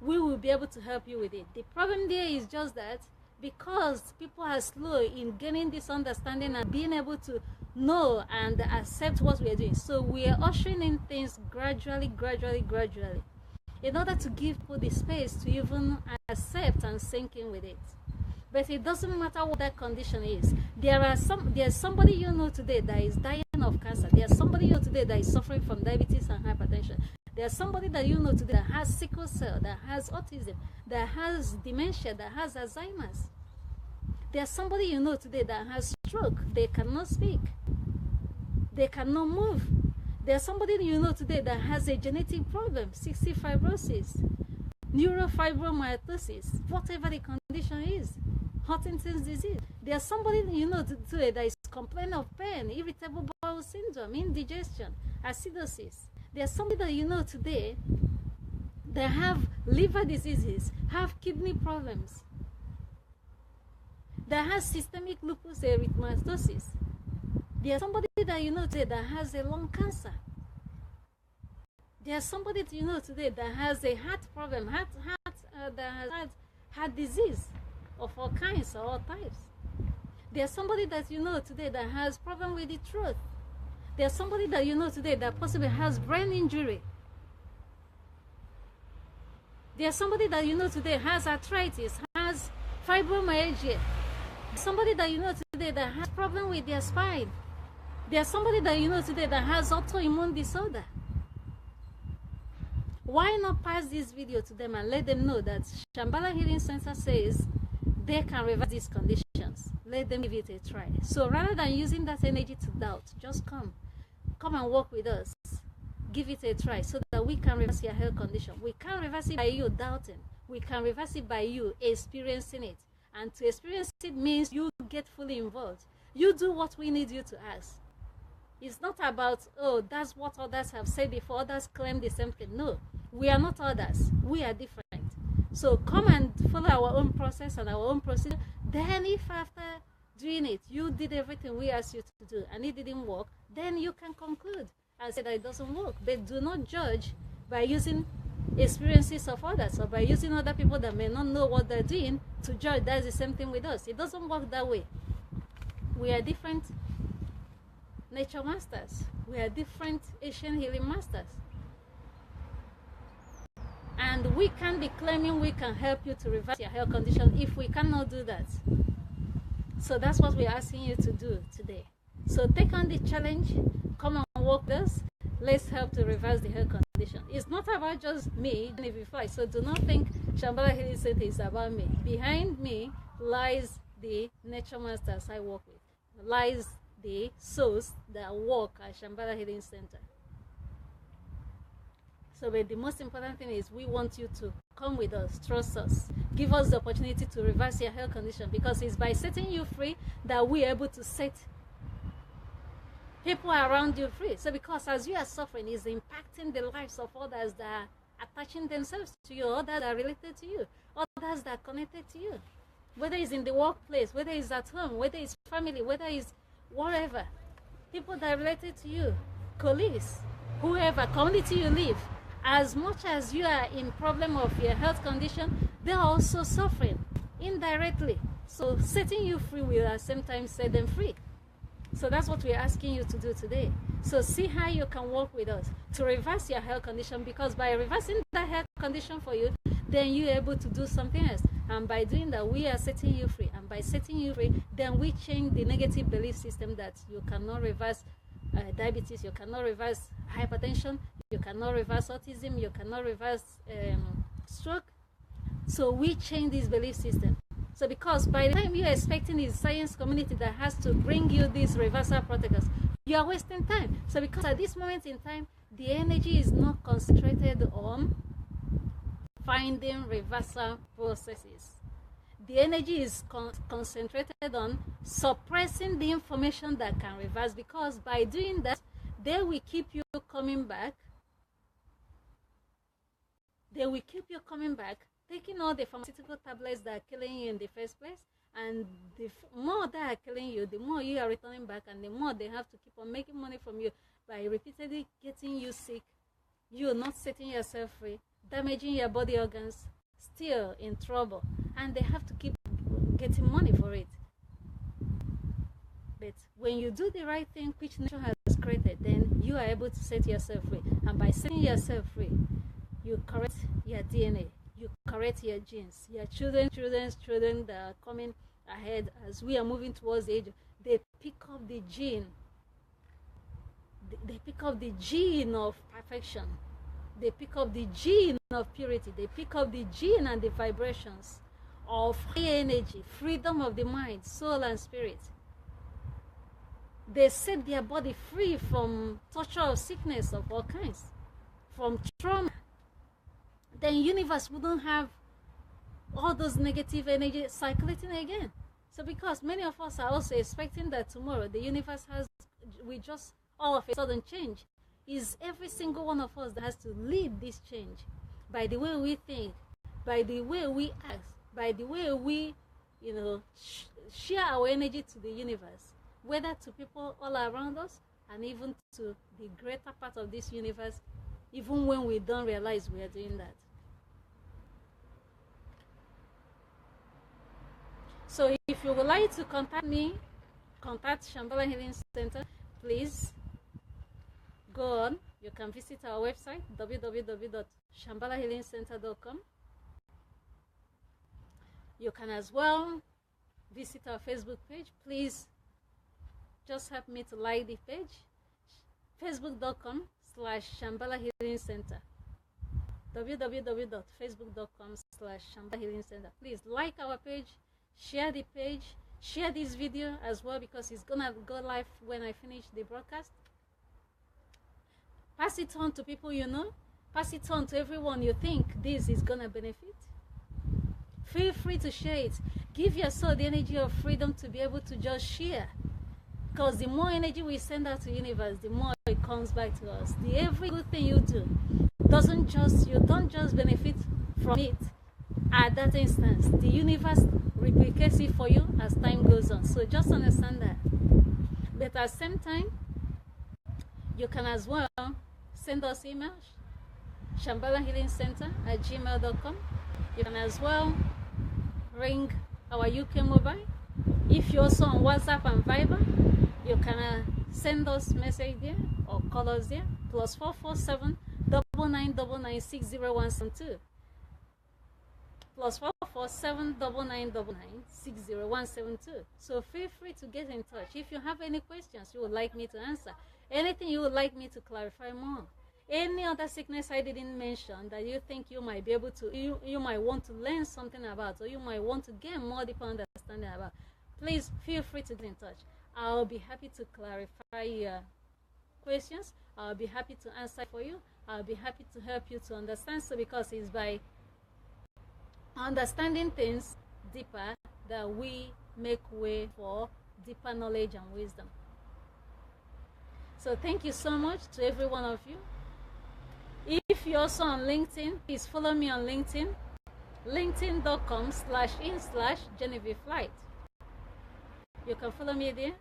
We will be able to help you with it. The problem there is just that because people are slow in gaining this understanding and being able to know and accept what we are doing. So we are ushering in things gradually, in order to give people the space to even accept and sink in with it. But it doesn't matter what that condition is. There's somebody you know today that is dying of cancer. There's somebody you know today that is suffering from diabetes and hypertension. There's somebody that you know today that has sickle cell, that has autism, that has dementia, that has Alzheimer's. There's somebody you know today that has stroke. They cannot speak. They cannot move. There's somebody you know today that has a genetic problem, cystic fibrosis, neurofibromatosis, whatever the condition is, Huntington's disease. There's somebody you know today that is complaining of pain, irritable bowel syndrome, indigestion, acidosis. There's somebody that you know today that have liver diseases, have kidney problems, that has systemic lupus erythematosus. There's somebody that you know today that has a lung cancer. There's somebody that you know today that has a heart problem, that has had heart disease of all kinds or all types. There's somebody that you know today that has problem with the throat. There's somebody that you know today that possibly has brain injury. There's somebody that you know today has arthritis, has fibromyalgia. Somebody that you know today that has problem with their spine. There's somebody that you know today that has autoimmune disorder. Why not pass this video to them and let them know that Shambhallah Healing Center says they can reverse these conditions. Let them give it a try. So rather than using that energy to doubt, just come and work with us. Give it a try so that we can reverse your health condition. We can't reverse it by you doubting. We can reverse it by you experiencing it. And to experience it means you get fully involved. You do what we need you to ask. It's not about, oh, that's what others have said before. Others claim the same thing. No, we are not others. We are different. So come and follow our own process and our own procedure. Then if after doing it, you did everything we asked you to do and it didn't work, then you can conclude and say that it doesn't work. But do not judge by using experiences of others or by using other people that may not know what they're doing to judge. That's the same thing with us. It doesn't work that way. We are different nature masters. We are different Asian healing masters. And we can't be claiming we can help you to reverse your health condition if we cannot do that. So that's what we're asking you to do today. So take on the challenge, come and work with us. Let's help to reverse the health condition. It's not about just me, even if you fly. So do not think Shambhallah Healing Center is about me. Behind me lies the nature masters I work with. Lies the souls that work at Shambhallah Healing Center. So but the most important thing is we want you to come with us, trust us, give us the opportunity to reverse your health condition, because it's by setting you free that we are able to set people around you free. So because as you are suffering, it's impacting the lives of others that are attaching themselves to you, others that are related to you, others that are connected to you. Whether it's in the workplace, whether it's at home, whether it's family, whether it's whatever. People that are related to you, colleagues, whoever, community you live, as much as you are in problem of your health condition, they are also suffering indirectly. So setting you free will at the same time set them free. So that's what we're asking you to do today. So see how you can work with us to reverse your health condition, because by reversing that health condition for you, then you're able to do something else. And by doing that, we are setting you free. And by setting you free, then we change the negative belief system that you cannot reverse diabetes, you cannot reverse hypertension, you cannot reverse autism, you cannot reverse stroke. So we change this belief system. So because by the time you're expecting the science community that has to bring you these reversal protocols, you are wasting time. So because at this moment in time, the energy is not concentrated on finding reversal processes. The energy is concentrated on suppressing the information that can reverse, because by doing that, they will keep you coming back. They will keep you coming back, taking all the pharmaceutical tablets that are killing you in the first place. And the more they are killing you, the more you are returning back, and the more they have to keep on making money from you by repeatedly getting you sick. You are not setting yourself free, damaging your body organs, still in trouble, and they have to keep getting money for it. But when you do the right thing, which nature has created, then you are able to set yourself free. And by setting yourself free, you correct your DNA, you correct your genes. Your children's children that are coming ahead as we are moving towards the age, they pick up the gene. They pick up the gene of perfection. They pick up the gene of purity. They pick up the gene and the vibrations of high energy, freedom of the mind, soul, and spirit. They set their body free from torture of sickness of all kinds, from trauma. Then universe wouldn't have all those negative energy circulating again. So because many of us are also expecting that tomorrow the universe we just all of a sudden change, is every single one of us that has to lead this change by the way we think, by the way we act, by the way we, share our energy to the universe, whether to people all around us and even to the greater part of this universe, even when we don't realize we are doing that. So if you would like to contact me, contact Shambhallah Healing Center, please go on. You can visit our website, www.shambhallahhealingcenter.com. You can as well visit our Facebook page. Please just help me to like the page, facebook.com/Shambhallah Healing Center. www.facebook.com/Shambhallah Healing Center. Please like our page, share the page, share this video as well, because it's gonna go live when I finish the broadcast. Pass it on to people you know. Pass it on to everyone you think this is gonna benefit. Feel free to share it. Give your soul the energy of freedom to be able to just share. Because the more energy we send out to the universe, the more it comes back to us. Every good thing you do you don't just benefit from it at that instance. The universe replicates it for you as time goes on. So just understand that. But at the same time, you can as well send us emails, shambhallahhealingcenter@gmail.com. You can as well ring our UK mobile. If you're also on WhatsApp and Viber, you can send us message there or call us there, +447 9999 60172. +447 9999 60172. So feel free to get in touch. If you have any questions you would like me to answer, anything you would like me to clarify more, any other sickness I didn't mention that you think you might be able to, you might want to learn something about, or you might want to get more deeper understanding about, please feel free to get in touch. I'll be happy to clarify your questions, I'll be happy to answer for you. I'll be happy to help you to understand. So because it's by understanding things deeper that we make way for deeper knowledge and wisdom. So thank you so much to every one of you. If you're also on LinkedIn, please follow me on LinkedIn, linkedin.com/in/Genevieve Flight. You can follow me there.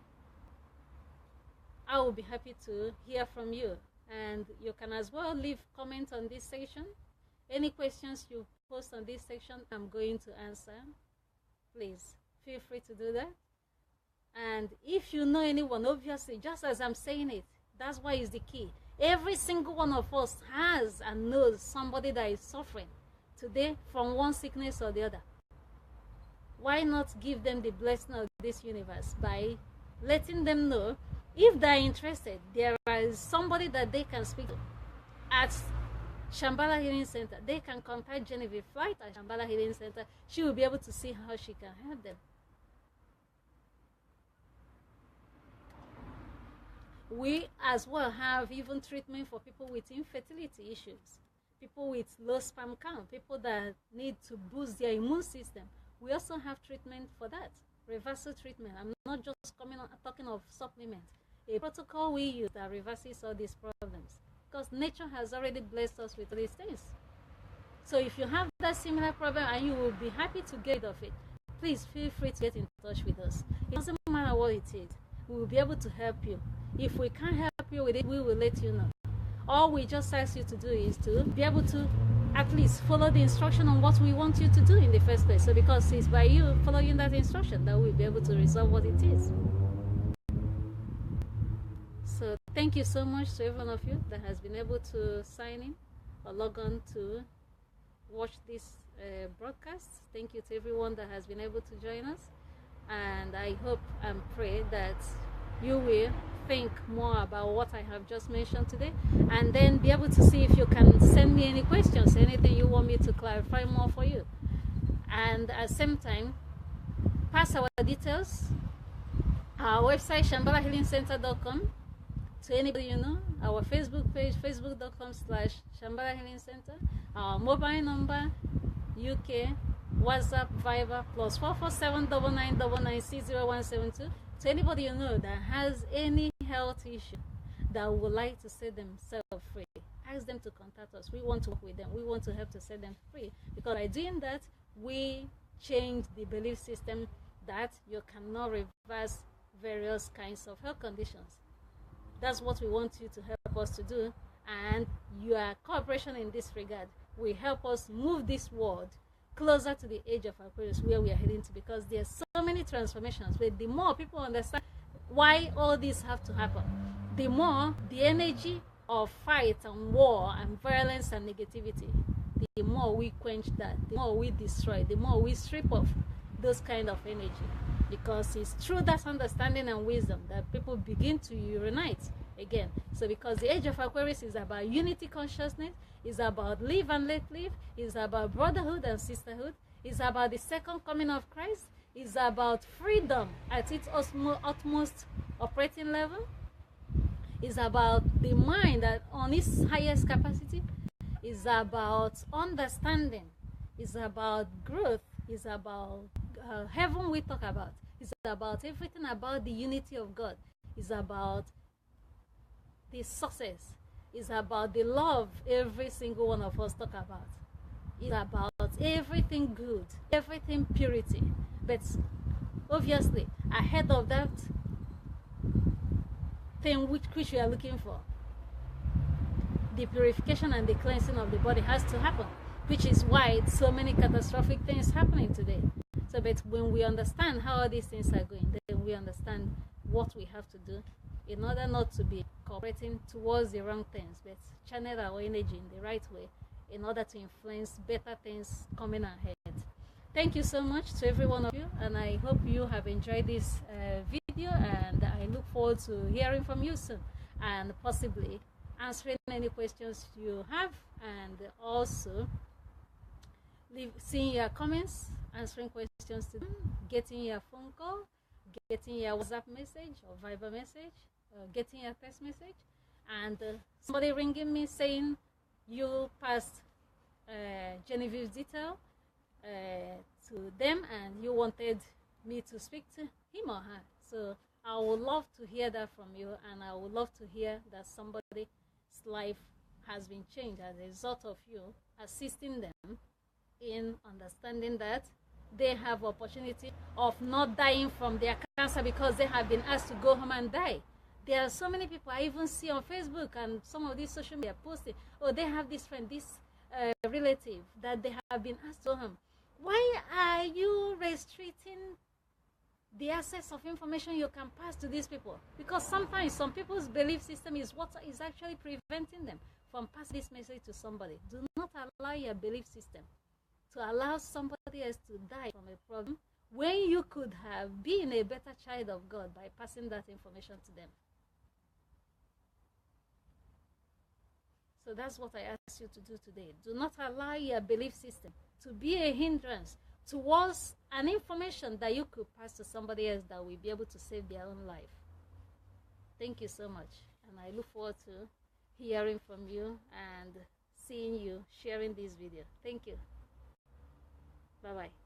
I will be happy to hear from you. And you can as well leave comments on this section. Any questions you post on this section, I'm going to answer. Please feel free to do that. And if you know anyone, obviously, just as I'm saying it, that's why it's the key. Every single one of us has and knows somebody that is suffering today from one sickness or the other. Why not give them the blessing of this universe by letting them know, if they're interested, there is somebody that they can speak to at Shambhallah Healing Center. They can contact Genevieve Flight at Shambhallah Healing Center. She will be able to see how she can help them. We as well have even treatment for people with infertility issues, people with low sperm count, people that need to boost their immune system. We also have treatment for that, reversal treatment. I'm not just talking of supplements. A protocol we use that reverses all these problems, because nature has already blessed us with these things. So if you have that similar problem and you will be happy to get rid of it, please feel free to get in touch with us. It doesn't matter what it is. We will be able to help you. If we can't help you with it, we will let you know. All we just ask you to do is to be able to at least follow the instruction on what we want you to do in the first place. So because it's by you following that instruction that we'll be able to resolve what it is. So thank you so much to every one of you that has been able to sign in or log on to watch this broadcast. Thank you to everyone that has been able to join us. And I hope and pray that you will think more about what I have just mentioned today, and then be able to see if you can send me any questions, anything you want me to clarify more for you. And at the same time, pass our details, our website, shambhallahhealingcenter.com, to anybody you know, our Facebook page, facebook.com/Shambhallah Healing Center, our mobile number, UK, WhatsApp, Viber, +447 9999600172. To anybody you know that has any health issue that would like to set themselves free, ask them to contact us. We want to work with them. We want to help to set them free, because by doing that, we change the belief system that you cannot reverse various kinds of health conditions. That's what we want you to help us to do, and your cooperation in this regard will help us move this world closer to the age of Aquarius, where we are heading to, because there's so many transformations. But the more people understand why all this have to happen, the more the energy of fight and war and violence and negativity, the more we quench that, the more we destroy, the more we strip off those kind of energy. Because it's through that understanding and wisdom that people begin to unite again. So because the age of Aquarius is about unity consciousness, is about live and let live, is about brotherhood and sisterhood, is about the second coming of Christ, is about freedom at its utmost operating level, is about the mind that on its highest capacity, is about understanding, is about growth, is about heaven we talk about, is about everything about the unity of God, is about the success, is about the love every single one of us talk about. It's about everything good, everything purity. But obviously, ahead of that thing which we are looking for, the purification and the cleansing of the body has to happen, which is why so many catastrophic things happening today. So, but when we understand how all these things are going, then we understand what we have to do in order not to be cooperating towards the wrong things, but channel our energy in the right way in order to influence better things coming ahead. Thank you so much to every one of you, and I hope you have enjoyed this video, and I look forward to hearing from you soon and possibly answering any questions you have, and also seeing your comments, answering questions to them, getting your phone call, getting your WhatsApp message or Viber message, getting your text message, and somebody ringing me saying you passed Genevieve's detail to them and you wanted me to speak to him or her. So I would love to hear that from you, and I would love to hear that somebody's life has been changed as a result of you assisting them in understanding that they have opportunity of not dying from their cancer because they have been asked to go home and die. There are so many people I even see on Facebook and some of these social media posting, oh, they have this friend, this relative that they have been asked to go home. Why are you restricting the access of information you can pass to these people? Because sometimes some people's belief system is what is actually preventing them from passing this message to somebody. Do not allow your belief system to allow somebody else to die from a problem when you could have been a better child of God by passing that information to them. So that's what I ask you to do today. Do not allow your belief system to be a hindrance towards an information that you could pass to somebody else that will be able to save their own life. Thank you so much. And I look forward to hearing from you and seeing you sharing this video. Thank you. Bye-bye.